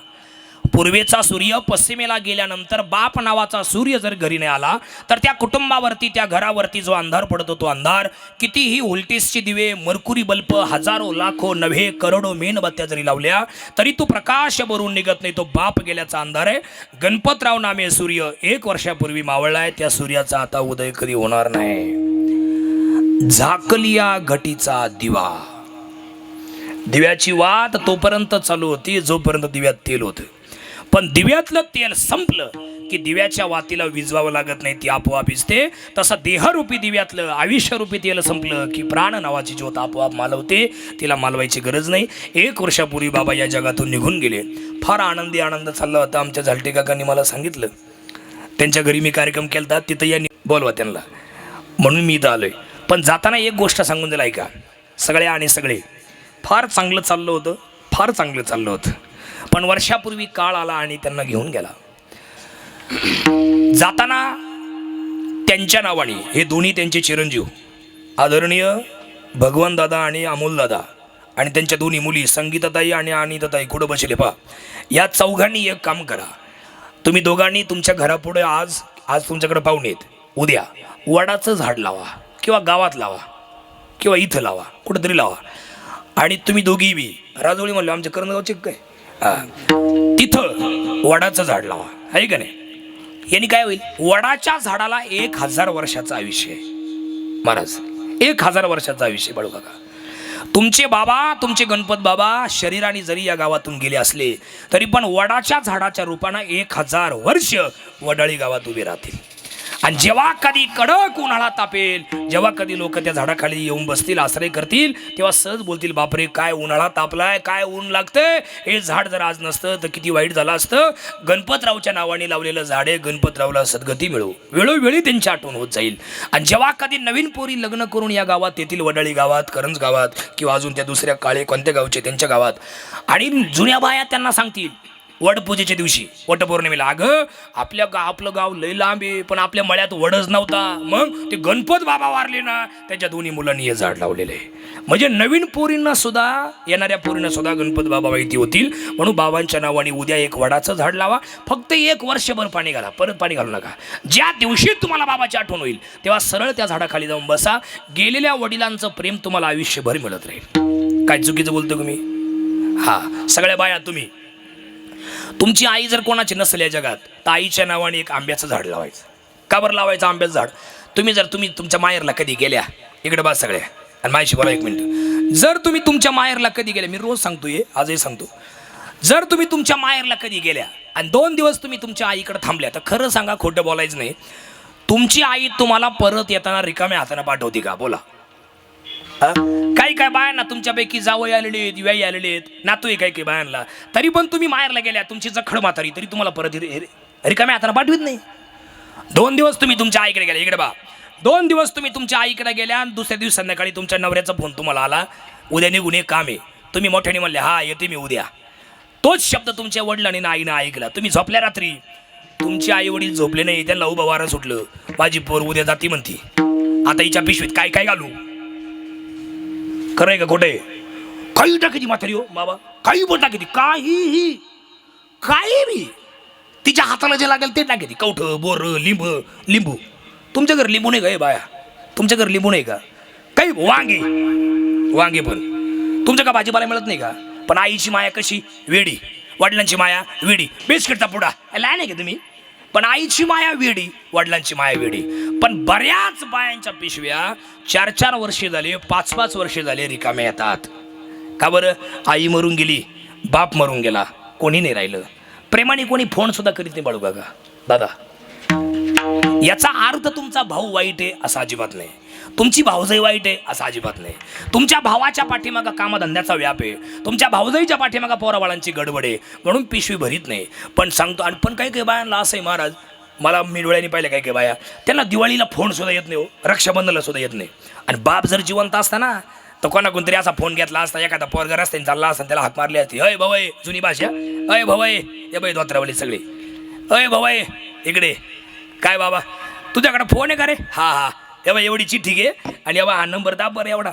S1: पूर्वेचा सूर्य पश्चिमेला गेल्यानंतर बाप नावाचा सूर्य जर घरी नाही आला, तर त्या कुटुंबावरती, त्या घरावरती जो अंधार पडतो, तो अंधार कितीही व्होल्टेजचे दिवे, मर्कुरी बल्ब, हजारो लाखो नव्हे करोडो मेणबत्त्या जरी लावल्या तरी तो प्रकाश भरून निघत नाही. तो बाप गेल्याचा अंधार आहे. गणपतराव नामे सूर्य 1 वर्षापूर्वी मावळलाय. त्या सूर्याचा आता उदय कधी होणार नाही. झाकलिया घटीचा दिवा. दिव्याची वात तोपर्यंत चालू होती जोपर्यंत दिव्यात तेल होतं. पण दिव्यातलं तेल संपलं की दिव्याच्या वातीला विजवावं लागत नाही, ती आपोआप विजते. तसं देहरूपी दिव्यातलं आयुष्यरूपी तेल संपलं की प्राण नावाची ज्योत आपोआप मालवते. तिला मालवायची गरज नाही. 1 वर्षापूर्वी बाबा या जगातून निघून गेले. फार आनंद चालला होता. आमच्या झालटे काकांनी मला सांगितलं, त्यांच्या घरी मी कार्यक्रम केला, तिथं यांनी बोलवा त्यांना, म्हणून मी इथं आलोय. पण जाताना एक गोष्ट सांगून दिला ऐका. सगळे फार चांगलं चाललं होतं, फार चांगलं चाललं होतं. पण वर्षापूर्वी काळ आला आणि त्यांना घेऊन गेला. जाताना त्यांच्या नावाने हे दोन्ही त्यांचे चिरंजीव आदरणीय भगवान दादा आणि अमोल दादा आणि त्यांच्या दोन्ही मुली संगीताताई आणि अनिताताई कुठं बसले पहा. या चौघांनी एक काम करा. तुम्ही दोघांनी तुमच्या घरापुढे आज तुमच्याकडे पाहुणे आहेत, उद्या वडाचं झाड लावा किंवा गावात लावा किंवा इथं लावा, कुठंतरी लावा. आणि तुम्ही दोघी बी राजोळी म्हणले आमच्या करंजगावचे काय, तिथं वडाचं झाड लावा, आहे का नाही. यांनी काय होईल, वडाच्या झाडाला 1000 वर्षाचं आयुष्य आहे महाराज. 1000 वर्षाचं आयुष्य बाळू काका. तुमचे बाबा, तुमचे गणपत बाबा शरीराने जरी या गावातून गेले असले तरी पण वडाच्या झाडाच्या रूपानं 1000 वर्ष वडाळी गावात उभे राहतील. आणि जेव्हा कधी कडक उन्हाळा तापेल, जेव्हा कधी लोक त्या झाडाखाली येऊन बसतील, आश्रय करतील, तेव्हा सहज बोलतील, बापरे काय उन्हाळा तापलाय, काय ऊन लागतंय, हे झाड जर आज नसतं तर किती वाईट झालं असतं. गणपतरावच्या नावाने लावलेलं झाड आहे, गणपतरावला सद्गती मिळो. वेळोवेळी त्यांची आठवण होत जाईल. आणि जेव्हा कधी नवीन पोरी लग्न करून या गावात येतील, वडाळी गावात, करंज गावात किंवा अजून त्या दुसऱ्या काळे कोणत्या गावचे त्यांच्या गावात, आणि जुन्या बाया त्यांना सांगतील वडपूजेच्या दिवशी, वटपौर्णिमेला, अगं आपलं गाव लय लांब आहे पण आपल्या मळ्यात वडच नव्हता, मग ते गणपत बाबा वारले ना, त्याच्या दोन्ही मुलांनी हे झाड लावलेलं आहे. म्हणजे नवीन पोरींना सुद्धा, येणाऱ्या पोरींना सुद्धा गणपत बाबा माहिती होतील. म्हणून बाबांच्या नावाने उद्या एक वडाचं झाड लावा. फक्त 1 वर्षभर पाणी घाला, परत पाणी घालू नका. ज्या दिवशी तुम्हाला बाबाची आठवण होईल तेव्हा सरळ त्या झाडाखाली जाऊन बसा. गेलेल्या वडिलांचं प्रेम तुम्हाला आयुष्यभर मिळत राहील. काय चुकीचं बोलतो तुम्ही? हा, सगळ्या बाया, तुमची आई जर कोणाची नसेल या जगात तर आईच्या नावाने एक आंब्याचं झाड लावायचं. का बरं लावायचं आंब्याचं झाड? तुम्ही तुमच्या माहेरला कधी गेल्या, इकडे बा सगळ्या आणि माझ्याशी बोला 1 मिनिट. जर तुम्ही तुमच्या माहेरला कधी गेल्या, मी रोज सांगतोय, आजही सांगतो, जर तुम्ही तुमच्या माहेरला कधी गेल्या आणि 2 दिवस तुम्ही तुमच्या आईकडे थांबल्या, तर खरं सांगा, खोटं बोलायचं नाही, तुमची आई तुम्हाला परत येताना रिकाम्या हाताने पाठवते का? बोला. काही बायांना तुमच्यापैकी जावई आलेले आहेत, दिवाई आलेले आहेत, नातू आहे काही बायांना, तरी पण तुम्ही माहेरला गेल्या, तुमची जखड म्हातारी, तरी तुम्हाला परत रिकाम्या हाताने पाठवित नाही. 2 दिवस तुम्ही तुमच्या आईकडे गेल्या, इकडे बा, 2 दिवस तुम्ही तुमच्या आईकडे गेल्या आणि दुसऱ्या दिवशी संध्याकाळी तुमच्या नवऱ्याचा फोन तुम्हाला आला, उद्या निघून एक काम आहे. तुम्ही मोठ्याने म्हणले, हा येते मी उद्या. तोच शब्द तुमच्या वडिलांनी ना आईनं ऐकला. तुम्ही झोपल्या रात्री, तुमचे आई वडील झोपले नाही, त्यांना उभं वारं सुटलं, माझी पोर उद्या जाती म्हणती, आता हिच्या पिशवीत काय घालू? खरं आहे का खोटं आहे? काही टाकी म्हातारी, हो बाबा, काही पण टाकी, काही बी तिच्या हाताला जे लागेल ते टाकी, कवठं, बोर, लिंबू. तुमच्या घर लिंबू नाही का? हे बाया, तुमच्या घर लिंबू नाही का? काही वांगे पण तुमच्या का भाजीपाला मिळत नाही का? पण आईची माया कशी वेडी, वडिलांची माया वेडी. बिस्किटचा पुडा लहान आहे का तुम्ही? पण आईची माया वेडी, वडिलांची माया वेडी. पण बऱ्याच बायांच्या पिशव्या 4-4 वर्षे झाले, 5-5 वर्षे झाले रिकाम्या येतात. का बरं? आई मरून गेली, बाप मरून गेला, कोणी नाही राहिलं. प्रेमाने कोणी फोन सुद्धा करीत नाही बाळू काका, दादा. याचा अर्थ तुमचा भाऊ वाईट आहे असं अजिबात नाही, तुमची भाऊजाई वाईट आहे असं अजिबात नाही. तुमच्या भावाच्या पाठीमागा कामधंद्याचा व्याप आहे, तुमच्या भाऊजाईच्या पाठीमागा पोराबाळांची गडबड आहे, म्हणून पिशवी भरीत नाही. पण सांगतो, आणि पण काही बायांना असं आहे महाराज, मला मी डोळ्यांनी पाहिलं काही बाया, त्यांना दिवाळीला फोन सुद्धा येत नाही हो, रक्षाबंधनला सुद्धा येत नाही. आणि बाप जर जिवंत असता ना तर कोणाकोणतरी असा फोन घेतला असता, एखादा पोरगा रस्त्याने चालला असता, त्याला हाक मारली असती, अय भाऊ जुनी भाषा, अय भाऊ ये बाई धोत्रावली सगळी, अय भाऊ इकडे, काय बाबा तुझ्याकडे फोन आहे का रे? हा हा, एवढा एवढी चिठ्ठी घे आणि एवढा हा नंबर दाब बरं एवढा.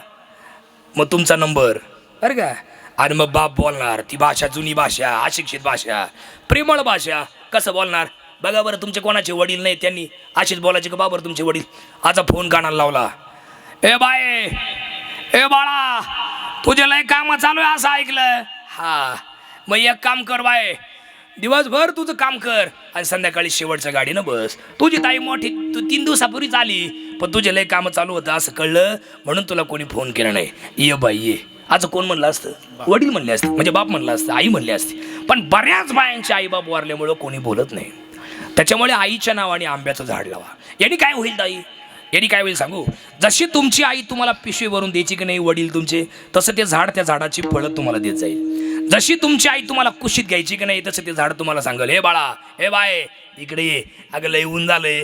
S1: मग तुमचा नंबर अरे का. आणि मग बाप बोलणार, ती भाषा जुनी भाषा, अशिक्षित भाषा, प्रेमळ भाषा. कसं बोलणार बघा बरं. तुमचे कोणाचे वडील नाही, त्यांनी अशीच बोलायचे का बाबर तुमचे वडील? आता फोन कानाला लावला, ए बाय, ए बाळा, तुझे लय काम चालू आहे असं ऐकलं. हा, मग एक काम कर बाय, दिवसभर तुझं काम कर आणि संध्याकाळी शेवटच्या गाडीनं बस. तुझी ताई मोठी तू 3 दिवसापूर्वीच आली, पण तुझे लय कामं चालू होतं असं कळलं म्हणून तुला कोणी फोन केला नाही. ये बाई ये. आज कोण म्हणलं असतं? वडील म्हणले असते, म्हणजे बाप म्हणलं असतं, आई म्हणले असते. पण बऱ्याच बायांचे आई बाप वारल्यामुळं कोणी बोलत नाही. त्याच्यामुळे आईच्या नावाने आंब्याचं झाड लावा. यांनी काय होईल ताई? यांनी काय होईल सांगू? जशी तुमची आई तुम्हाला पिशवी भरून द्यायची की नाही वडील तुमचे, तसं ते झाड त्या झाडाची फळं तुम्हाला देत जाईल. जशी तुमची आई तुम्हाला कुशीत घ्यायची की नाही, तसं ते झाड तुम्हाला सांगेल, हे बाळा, हे बाय, इकडे ये, अगं लय ऊन झालंय,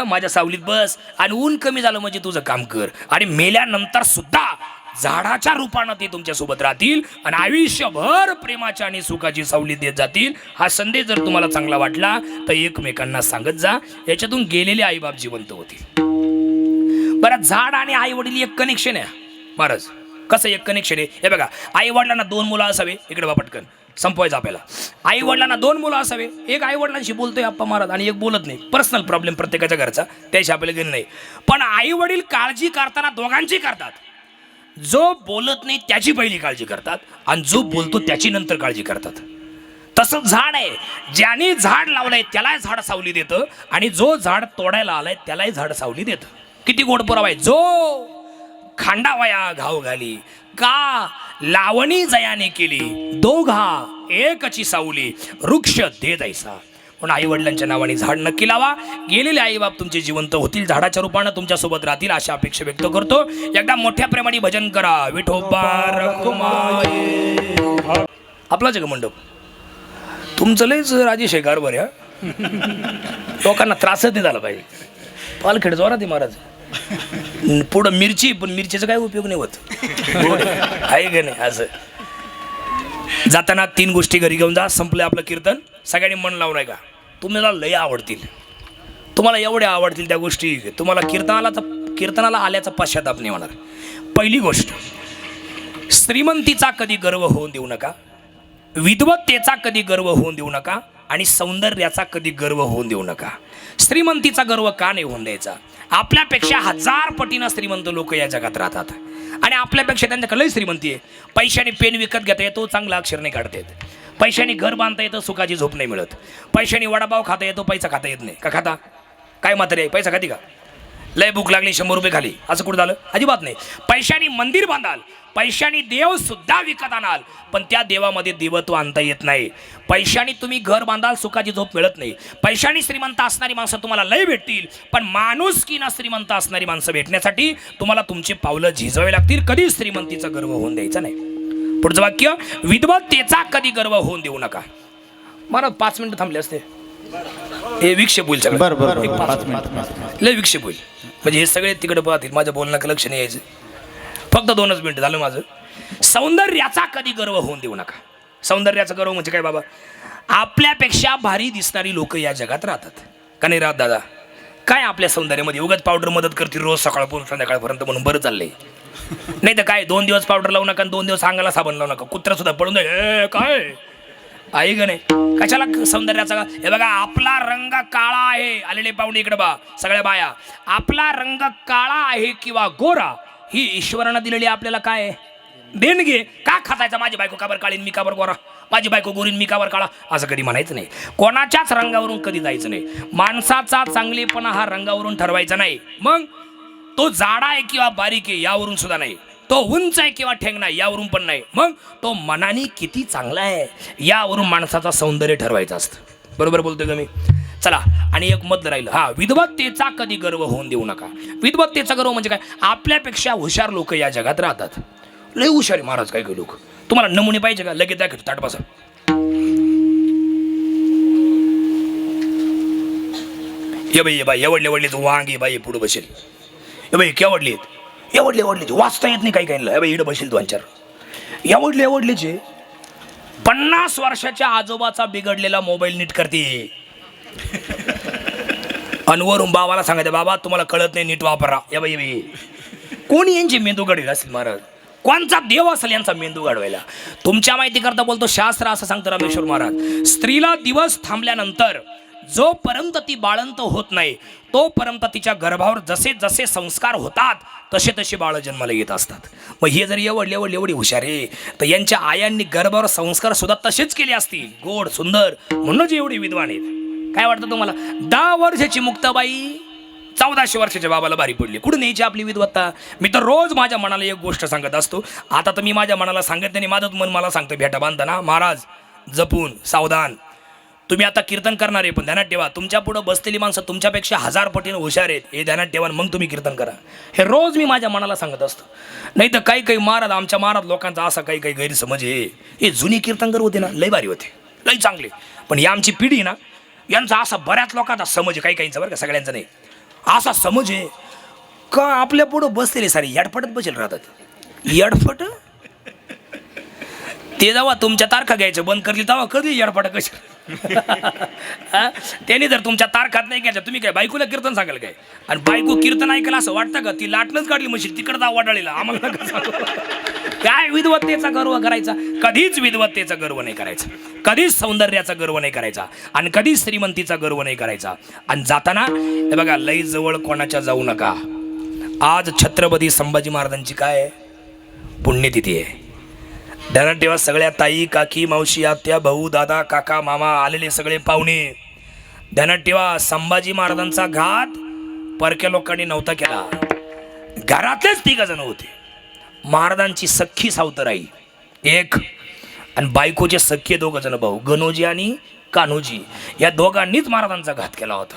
S1: माझ्या सावलीत बस आणि ऊन कमी झालं म्हणजे तुझं काम कर. आणि मेल्यानंतर सुद्धा झाडाच्या रूपानं ते तुमच्यासोबत राहतील आणि आयुष्यभर प्रेमाच्या आणि सुखाची सावली देत जातील. हा संदेश जर तुम्हाला चांगला वाटला तर एकमेकांना सांगत जा. याच्यातून गेलेले आईबाप जिवंत होतील. बरं, झाड आणि आई वडील एक कनेक्शन आहे महाराज. कसं एक कनेक्शन आहे? हे बघा, आई वडिलांना 2 मुलं असावे. इकडे बा पटकन संपवायचं आपल्याला. आई वडिलांना 2 मुलं असावे. एक आई वडिलांशी बोलतोय अप्पा महाराज आणि एक बोलत नाही. पर्सनल प्रॉब्लेम प्रत्येकाच्या घरचा, त्याशी आपल्याला घेणं नाही. पण आई वडील काळजी करताना दोघांची करतात. जो बोलत नाही त्याची पहिली काळजी करतात आणि जो बोलतो त्याची नंतर काळजी करतात. तसं झाड आहे, ज्याने झाड लावलंय त्यालाही झाड सावली देतं आणि जो झाड तोडायला आलाय त्यालाही झाड सावली देतं. किती गोड पुरावा आहे. जो खांडावया घाव घाली का लावणी जयाने केली, दोघा एकची सावली वृक्ष दे दैसा. पण आई वडिलांच्या नावाने झाड नक्की लावा. गेलेले आई बाप तुमचे जिवंत होतील, झाडाच्या रूपानं तुमच्या सोबत राहतील अशा अपेक्षा व्यक्त करतो. एकदा मोठ्या प्रेमाने भजन करा. विठोबा रखुमाई. आपलाच आहे का मंडप? तुमचं लयच राजेश आहे कारभार या. लोकांना त्रासच नाही झाला पाहिजे. पालखेड जोरात आहे महाराज. पुढं मिरची, पण मिरचीचा काय उपयोग नाही होत. आहे का नाही? असं जाताना 3 गोष्टी घरी घेऊन जा. संपलं आपलं कीर्तन. सगळ्यांनी मन लावून आहे का? तुम्हाला लय आवडतील, तुम्हाला एवढ्या आवडतील त्या गोष्टी, तुम्हाला कीर्तनाला आल्याचा पश्चाताप नाही होणार. पहिली गोष्ट, श्रीमंतीचा कधी गर्व होऊन देऊ नका, विद्वत्तेचा कधी गर्व होऊन देऊ नका आणि सौंदर्याचा कधी गर्व होऊन देऊ नका. श्रीमंतीचा गर्व का नाही होऊन द्यायचा? आपल्यापेक्षा 1000 पटीनं श्रीमंत लोक या जगात राहतात आणि आपल्यापेक्षा त्यांच्याकडे लई श्रीमंती आहे. पैशाने पेन विकत घेता येतो, चांगला अक्षर नाही काढता येत. पैशाने घर बांधता येतं, सुखाची झोप नाही मिळत. पैशाने वडापाव खाता येतो, पैसा खाता येत नाही. का खाता? काय मात्र आहे? पैसा खाती का? लय भूक लागली 100 रुपये खाली, असं कुठं झालं? अजिबात नाही. पैशाने मंदिर बांधाल, पैशाने देव सुद्धा विकत आणाल, पण त्या देवामध्ये देवत्व आणता येत नाही. पैशाने तुम्ही घर बांधाल, सुखाची झोप मिळत नाही. पैशाने श्रीमंत असणारी माणसं तुम्हाला लय भेटतील, पण माणुसकीनं श्रीमंत असणारी माणसं भेटण्यासाठी तुम्हाला तुमची पावलं झिजवावी लागतील. कधी श्रीमंतीचा गर्व होऊन द्यायचा नाही. पुढचं वाक्य, विद्वत्तेचा कधी गर्व होऊन देऊ नका. महाराज 5 मिनिटं थांबले असते. हे विक्षेप होईल सगळं.
S3: बरं,
S1: 5 मिनिट लय विक्षेप होईल. म्हणजे हे सगळे तिकडे पाहतील, माझ्या बोलण्याकडे लक्ष नाही यायचं. फक्त 2च मिनिटं झालं माझं. सौंदर्याचा कधी गर्व होऊन देऊ नका. सौंदर्याचा गर्व म्हणजे काय बाबा? आपल्यापेक्षा भारी दिसणारी लोक या जगात राहतात का नाही राहत दादा? काय आपल्या सौंदर्यामध्ये उगाच पावडर मदत करते रोज सकाळपासून संध्याकाळपर्यंत म्हणून बरं चाललंय. नाही तर काय 2 दिवस पावडर लावू नका, 2 दिवस अंगाला साबण लावू नका, कुत्रा सुद्धा पडून जाईल. काय आहे का नाही? कशाला सौंदर्याचा? हे बघा, आपला रंग काळा आहे. आलेले पाहुणे इकडे बा, सगळ्या बाया, आपला रंग काळा आहे किंवा गोरा, ही ईश्वरानं दिलेली आपल्याला काय देणगी. का खातायचा माझी बायको काबर काळीन मी काबर गोरा, माझी बायको गोरीन मी काबर काळा, असं कधी म्हणायचं नाही. कोणाच्याच रंगावरून कधी जायचं नाही. माणसाचा चांगलेपणा हा रंगावरून ठरवायचा नाही. मग तो जाडा आहे किंवा बारीक आहे यावरून सुद्धा नाही. तो उंच आहे किंवा ठेंगणा यावरून पण नाही. मग तो मनाने किती चांगला आहे यावरून माणसाचा सौंदर्य ठरवायचं असतं. बरोबर बोलतोय का मी? चला, आणि एक मत राहिलं. हा, विद्वत्तेचा कधी गर्व होऊन देऊ नका. विद्वत्तेचा गर्व म्हणजे काय? आपल्यापेक्षा हुशार लोक या जगात राहतात. लय हुशार आहे महाराज काय काय लोक. तुम्हाला नमुने पाहिजे का? लगेच दाखवतो, ताट बसा. ये बाई, ये बाई, एवढले वांगी बाई पुढे बसेल. हे बाई केवढले एवढले वाचता येत नाही काही काही. हे बाई इकडे बसेल 2-4 एवढलेचे. 50 वर्षाच्या आजोबाचा बिघडलेला मोबाईल नीट करते आणि वरून बाबाला सांगायचं बाबा तुम्हाला कळत नाही नीट वापरा या बाई बाई कोणी यांचे मेंदू घडवेल असेल महाराज कोणचा देव असेल यांचा मेंदू घडवायला तुमच्या माहिती करता बोलतो शास्त्र असं सांगतं रामेश्वर महाराज स्त्रीला दिवस थांबल्यानंतर जोपर्यंत ती बाळंत होत नाही तोपर्यंत तिच्या गर्भावर जसे जसे संस्कार होतात तसे तसे बाळ जन्माला येत असतात मग हे जर एवढी हुशार आहे तर यांच्या आयांनी गर्भावर संस्कार सुद्धा तसेच केले असतील गोड सुंदर म्हणूनच एवढे विद्वान आहेत काय वाटतं तुम्हाला 10 वर्षाची मुक्ताबाई 1400 वर्षाच्या बाबाला भारी पडली कुठून यायची आपली विद्वत्ता मी तर रोज माझ्या मनाला एक गोष्ट सांगत असतो आता तर मी माझ्या मनाला सांगत नाही माझं मन मला सांगतं भेटा बांधताना महाराज जपून सावधान तुम्ही आता कीर्तन करणार आहे पण ध्यानात ठेवा तुमच्या पुढे बसलेली माणसं तुमच्यापेक्षा 1000 पटीने हुशार आहेत हे ध्यानात ठेवा मग तुम्ही कीर्तन करा हे रोज मी माझ्या मनाला सांगत असतो नाही तर काही महाराज आमच्या महाराज लोकांचा असा काही गैरसमज आहे हे जुनी कीर्तनकर होते ना लय भारी होते लय चांगले पण ही आमची पिढी ना यांचा असा बऱ्याच लोकांचा समज आहे काहींचा बरं का सगळ्यांचा नाही असा समज आहे का आपल्या पुढं बसलेले सारे यडफटत बसेल राहतात यडफट ते जेव्हा तुमच्या तारखा घ्यायचं बंद करतील तेव्हा कधी यडफट कशी त्यांनी जर तुमच्या तारखात नाही घ्यायच्या तुम्ही काय बायकोला कीर्तन सांगाल काय आणि बायको कीर्तन ऐकायला असं वाटतं का ती लाटणंच काढली मशीन तिकडं जाऊ वाटाळीला आम्हाला नका सांगू. काय विद्वत्तेचा गर्व करायचा कधीच विद्वत्तेचा गर्व नाही करायचा कधीच सौंदर्याचा गर्व नाही करायचा आणि कधीच श्रीमंतीचा गर्व नाही करायचा आणि जाताना हे बघा लई जवळ कोणाच्या जाऊ नका आज छत्रपती संभाजी महाराजांची काय पुण्यतिथी आहे ध्यानात ठेवा सगळ्या ताई काकी मावशी आत्या भाऊ दादा काका मामा आलेले सगळे पाहुणे ध्यानात ठेवा संभाजी महाराजांचा घात परक्या लोकांनी नव्हता केला घरातलेच 3 जण होते महाराजांची सख्खी सावतराई एक आणि बायकोचे सख्खे 2 जण भाऊ गणोजी आणि कान्होजी या दोघांनीच महाराजांचा घात केला होता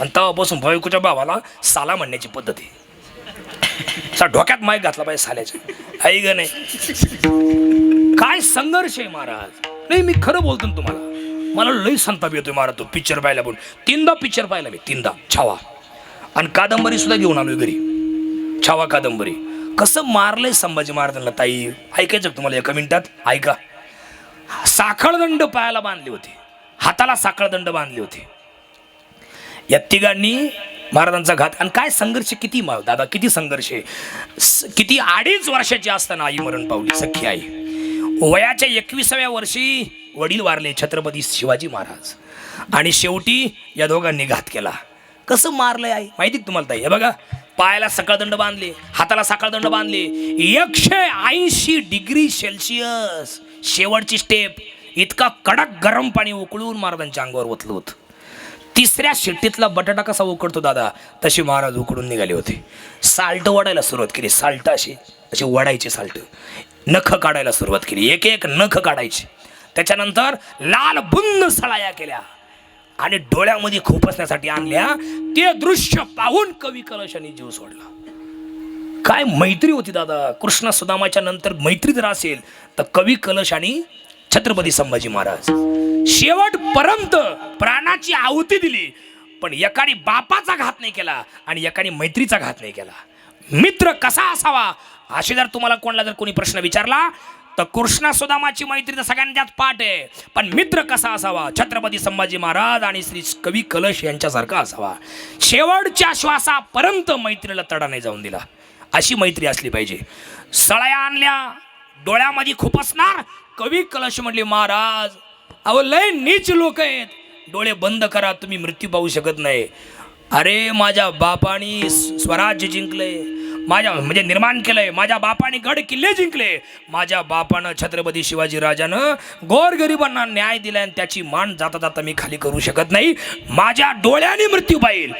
S1: आणि तेव्हापासून बायकोच्या भावाला साला म्हणण्याची पद्धत आहे डोक्यात माईक घातला पाहिजे साल्याच्या आई ग नाही काय संघर्ष आहे महाराज नाही मी खरं बोलतो ना तुम्हाला मला लई संताप येतोय महाराज तो पिक्चर पाहिला पण 3दा पिक्चर पाहिला मी 3दा छावा आणि कादंबरी सुद्धा घेऊन आलोय घरी छावा कादंबरी कसं मारलंय संभाजी महाराजांना ताई ऐकायचं तुम्हाला एका मिनिटात ऐका साखळदंड पायाला बांधले होते हाताला साखळदंड बांधले होते या तिघांनी महाराजांचा घात आणि काय संघर्ष किती दादा किती संघर्ष आहे किती 2.5 वर्षाची असताना आई मरण पावली सख्खी आई वयाच्या 21व्या वर्षी वडील वारले छत्रपती शिवाजी महाराज आणि शेवटी या दोघांनी घात केला कसं मारलंय आई माहिती तुम्हाला ताई हे बघा पायाला साखळदंड बांधले हाताला साखळदंड बांधले 180 डिग्री सेल्सिअस शेवटची स्टेप इतका कडक गरम पाणी उकळून महाराजांच्या अंगावर ओतलं होतं 3ऱ्या शिट्टीतला बटाटा कसा उकडतो दादा तसे महाराज उकडून निघाले होते साल्ट वडायला सुरुवात केली साल्ट असे वडायचे साल्ट नख काढायला सुरुवात केली एक नख काढायचे त्याच्यानंतर लाल बुंद सळाया केल्या आणि डोळ्यामध्ये खुपसण्यासाठी आणल्या ते दृश्य पाहून कवी कलशाने जीव सोडला काय मैत्री होती दादा कृष्ण सुदामाच्या नंतर मैत्री जर असेल तर कवी कलश आणि छत्रपती संभाजी महाराज शेवटपर्यंत प्राणाची आहुती दिली पण एकाने बापाचा घात नाही केला आणि एकाने मैत्रीचा घात नाही केला मित्र कसा असावा असे जर तुम्हाला कोणाला जर कोणी प्रश्न विचारला तर कृष्णा सुदामाची मैत्री तर सगळ्यांच्यात पाठ आहे पण मित्र कसा असावा छत्रपती संभाजी महाराज आणि श्री कवी कलश यांच्यासारखा असावा शेवटच्या श्वासापर्यंत मैत्रीला तडा नाही जाऊन दिला अशी मैत्री असली पाहिजे सळया आणल्या डोळ्यामध्ये खुपसणार कवी कलश म्हटले महाराज अहो लय नीच लोक आहेत डोळे बंद करा तुम्ही मृत्यू पाहू शकत नाही अरे माझ्या बापाने स्वराज्य जिंकले माझ्या म्हणजे निर्माण केलंय माझ्या बापाने गड किल्ले जिंकले माझ्या बापानं छत्रपती शिवाजी राजानं गोरगरिबांना न्याय दिलाय आणि त्याची मान जाता जाता मी खाली करू शकत नाही माझ्या डोळ्याने मृत्यू पाहिल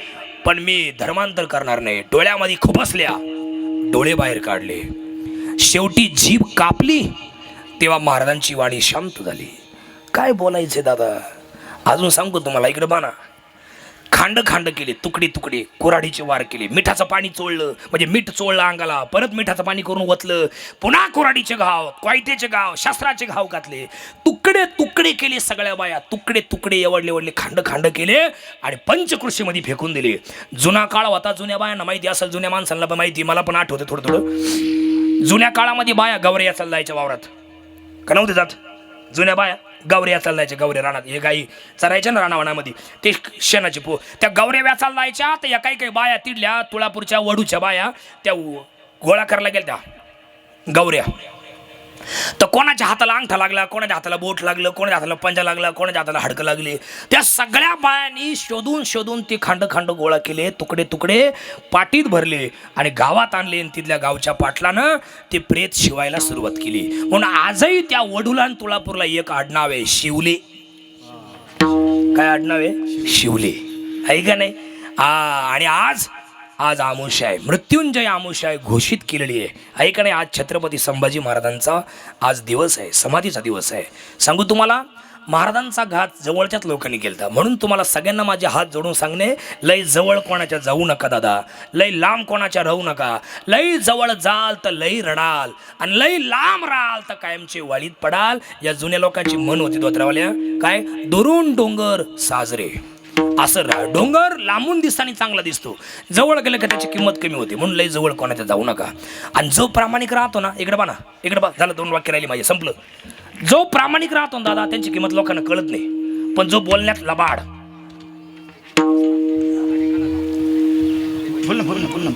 S1: पण मी धर्मांतर करणार नाही डोळ्यामध्ये खुपसल्या डोळे बाहेर काढले शेवटी जीभ कापली तेव्हा महाराजांची वाणी शांत झाली काय बोलायचे दादा अजून सांगतो तुम्हाला इकडे बाना खांड खांड केले तुकडे तुकडे कुऱ्हाडीचे वार केले मिठाचं पाणी चोळलं म्हणजे मीठ चोळलं अंगाला परत मिठाचं पाणी करून ओतलं पुन्हा कुऱ्हाडीचे घाव क्वायतेचे घाव शस्त्राचे घाव घातले तुकडे तुकडे केले सगळ्या बाया तुकडे तुकडे एवढले खांड खांड केले आणि पंचकृषीमध्ये फेकून दिले जुना काळ होता जुन्या बायांना माहिती असेल जुन्या माणसांना पण माहिती मला पण आठवते थोडं थोडं जुन्या काळामध्ये बाया गवऱ्या चालला जायच्या वावरात का नव्हते जात जुन्या बाया गवऱ्या व्याचायला जायचे, गवऱ्या रानात हे गाई चरायच्या ना रानावनामध्ये, ते शेणाची त्या गवऱ्या व्याचायला जायच्या. तर या काही बाया तिडल्या तुळापूरच्या वडूच्या बाया त्या गोळा करायला गेल्या त्या गवऱ्या. तर कोणाच्या हाताला अंगठा लागला, कोणाच्या हाताला बोट लागलं, कोणाच्या हाताला पंजा लागला, कोणाच्या हाताला हाडकं लागले. त्या सगळ्या बायांनी शोधून शोधून ते खांड खांड गोळा केले, तुकडे तुकडे पाटीत भरले आणि गावात आणले. आणि तिथल्या गावच्या पाटलानं ते प्रेत शिवायला सुरुवात केली. म्हणून आजही त्या वडूला आणि तुळापूरला एक आडनाव आहे, शिवले. काय आडनाव आहे? शिवले, आहे का नाही? आणि आज आमुष्य आहे, मृत्युंजय आमुष्य आहे घोषित केलेली आहे, आहे का नाही? आज छत्रपती संभाजी महाराजांचा आज दिवस आहे, समाधीचा दिवस आहे. सांगू तुम्हाला, महाराजांचा घात जवळच्याच लोकांनी केला. म्हणून तुम्हाला सगळ्यांना माझे हात जोडून सांगणे, लय जवळ कोणाच्या जाऊ नका दादा, लय लांब कोणाच्या राहू नका. लय जवळ जाल तर लय रडाल, आणि लय लांब राहाल तर कायमचे वाळीत पडाल. या जुन्या लोकांची म्हण होती धोत्रावाल्या, काय? दुरून डोंगर साजरे. असं डोंगर लांबून दिसताना चांगला दिसतो, जवळ गेलं का त्याची किंमत कमी होते. म्हणून लय जवळ कोणाच्या जाऊ नका. आणि जो प्रामाणिक राहतो ना, इकडे बा ना, इकडे बा, झालं 2 वाक्य राहिली माझे, संपलं. जो प्रामाणिक राहतो ना दादा, त्यांची किंमत लोकांना कळत नाही. पण जो बोलण्यात लबाड,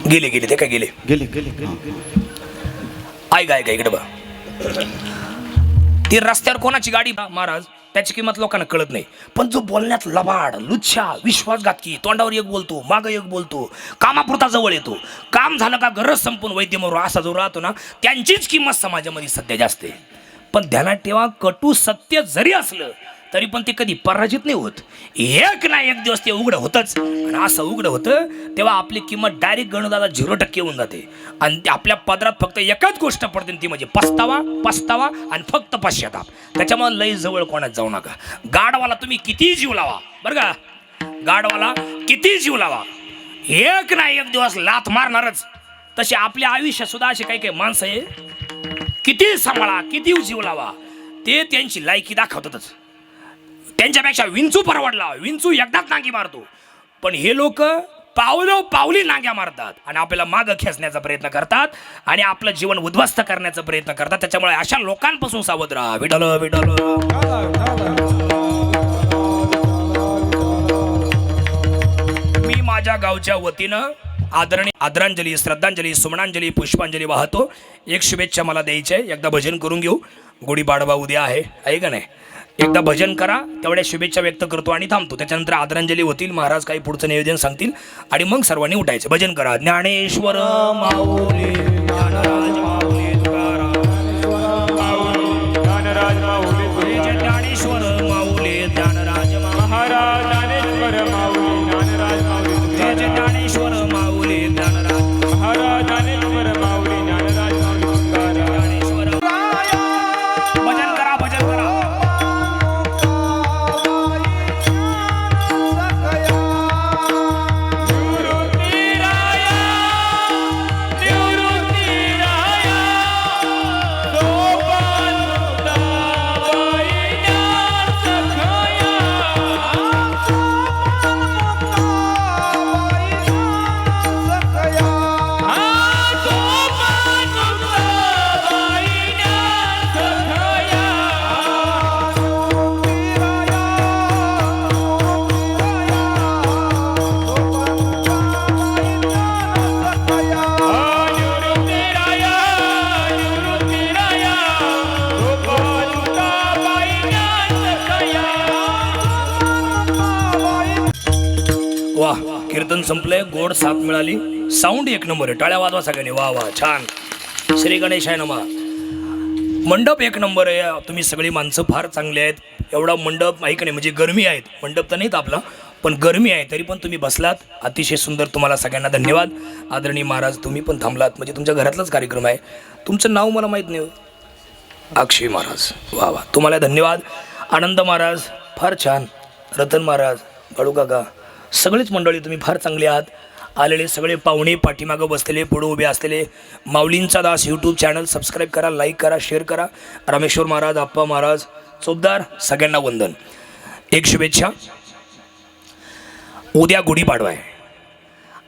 S1: गेले गेले ते काय गेले
S3: गेले गेले
S1: ऐक ऐक इकडे बा, ती रस्त्यावर कोणाची गाडी महाराज, त्याची किंमत लोकांना कळत नाही. पण जो बोलण्यात लबाड, लुच्छा, विश्वासघातकी, तोंडावर एक बोलतो, मागं एक बोलतो, कामापुरता जवळ येतो, काम झालं का गरज संपून वैद्य मरो असा जो राहतो ना, त्यांचीच किंमत समाजामध्ये सध्या जास्त आहे. पण ध्यानात ठेवा, कटू सत्य जरी असलं तरी पण ते कधी पराजित नाही होत. एक ना एक दिवस ते उघडं होतच. आणि असं उघडं होतं तेव्हा आपली किंमत डायरेक्ट गणदादा 0% होऊन जाते. आणि आपल्या पदरात फक्त एकच गोष्ट पडते, ती म्हणजे पस्तावा आणि फक्त पश्चाताप. त्याच्यामुळे लई जवळ कोणात जाऊ नका. गाडवाला तुम्ही किती जीव लावा, बरं का, गाडवाला किती जीव लावा, एक ना एक दिवस लाथ मारणारच. तसे आपल्या आयुष्यात सुद्धा असे काही काही माणसं आहे, किती सांभाळा, किती जीव लावा, ते त्यांची लायकी दाखवतातच. त्यांच्यापेक्षा विंचू परवडला, विंचू एकदाच नांगी मारतो. पण हे लोक पावली नांग्या मारतात आणि आपल्याला मागं खेचण्याचा प्रयत्न करतात आणि आपलं जीवन उद्ध्वस्त करण्याचा प्रयत्न करतात. त्याच्यामुळे अशा लोकांपासून सावध राहा. विठ्ठल विठ्ठल. मी माझ्या गावच्या वतीनं आदरांजली, श्रद्धांजली, सुमनांजली, पुष्पांजली वाहतो. एक शुभेच्छा मला द्यायची आहे. एकदा भजन करून घेऊ. गुढीपाडवा उद्या आहे का नाही? एकदा भजन करा, तेवढ्या शुभेच्छा व्यक्त करतो आणि थांबतो. त्याच्यानंतर आदरांजली होतील, महाराज काही पुढचं निवेदन सांगतील आणि मग सर्वांनी उठायचं. भजन करा. ज्ञानेश्वर माऊली, ज्ञानराज माऊली, तुकाराम
S2: ज्ञानराज माऊली,
S1: ज्ञानेश्वर माऊली, ज्ञानराज
S2: महाराज ज्ञानेश्वर माऊली, ज्ञानराज माऊली,
S1: ज्ञानेश्वर माऊली, ज्ञानराज
S2: महाराज ज्ञानेश्वर माऊली, ज्ञानराज माऊली,
S1: ज्ञानेश्वर. भजन करा, भजन करा. वाह, कीर्तन संपलंय, गोड साथ मिळाली, साऊंड एक नंबर आहे. टाळ्या वाजवा सगळ्यांनी. वा वा, छान. श्री गणेशाय नमः. मंडप एक नंबर आहे. तुम्ही सगळी माणसं फार चांगली आहेत. एवढा मंडप आहे का नाही, म्हणजे गरमी आहेत, मंडप तर नाहीत आपला, पण गरमी आहे तरी पण तुम्ही बसलात, अतिशय सुंदर. तुम्हाला सगळ्यांना धन्यवाद. आदरणीय महाराज, तुम्ही पण थांबलात, म्हणजे तुमच्या घरातलाच कार्यक्रम आहे. तुमचं नाव मला माहीत नाही. अक्षय महाराज, वा वा, तुम्हाला धन्यवाद. आनंद महाराज फार छान, रतन महाराज, बाळू काका, सगळीच मंडळी तुम्ही फार चांगले आहात. आलेले सगळे पाहुणे, पाठीमागं बसलेले, पुढे उभे असलेले, माऊलींचा दास यूट्यूब चॅनल सबस्क्राईब करा, लाईक करा, शेअर करा. रामेश्वर महाराज, आप्पा महाराज, चोपदार, सगळ्यांना वंदन. एक शुभेच्छा. उद्या गुढीपाडवा आहे.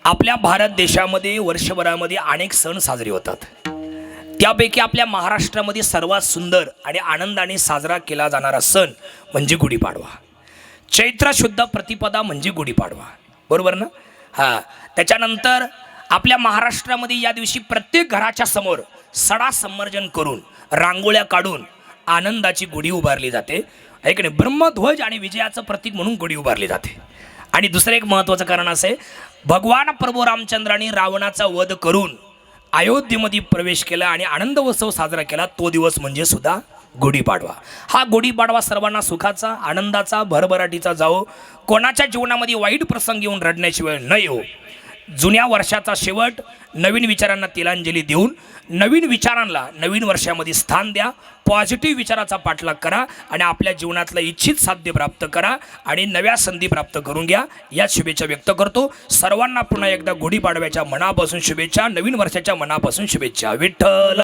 S1: आपल्या भारत देशामध्ये वर्षभरामध्ये अनेक सण साजरे होतात. त्यापैकी आपल्या महाराष्ट्रामध्ये सर्वात सुंदर आणि आनंदाने साजरा केला जाणारा सण म्हणजे गुढीपाडवा. चैत्र शुद्ध प्रतिपदा म्हणजे गुढीपाडवा, बरोबर ना? हां. त्याच्यानंतर आपल्या महाराष्ट्रामध्ये या दिवशी प्रत्येक घराच्या समोर सडा संवर्जन करून रांगोळ्या काढून आनंदाची गुढी उभारली जाते. आहे की नाही? ब्रह्मध्वज आणि विजयाचं प्रतीक म्हणून गुढी उभारली जाते. आणि दुसरं एक महत्त्वाचं कारण असं आहे, भगवान प्रभू रामचंद्राने रावणाचा वध करून अयोध्येमध्ये प्रवेश केला आणि आनंद उत्सव साजरा केला. तो दिवस म्हणजे सुद्धा गुढीपाडवा. हा गुढीपाडवा सर्वांना सुखाचा, आनंदाचा, भरभराटीचा जावो. कोणाच्या जीवनामध्ये वाईट प्रसंग येऊन रडण्याची वेळ न येऊ. जुन्या वर्षाचा शेवट नवीन विचारांना तिलांजली देऊन नवीन विचारांना नवीन वर्षामध्ये स्थान द्या. पॉझिटिव्ह विचाराचा पाठलाग करा आणि आपल्या जीवनातलं इच्छित साध्य प्राप्त करा आणि नव्या संधी प्राप्त करून घ्या. या शुभेच्छा व्यक्त करतो. सर्वांना पुन्हा एकदा गुढीपाडव्याच्या मनापासून शुभेच्छा, नवीन वर्षाच्या मनापासून शुभेच्छा. विठ्ठल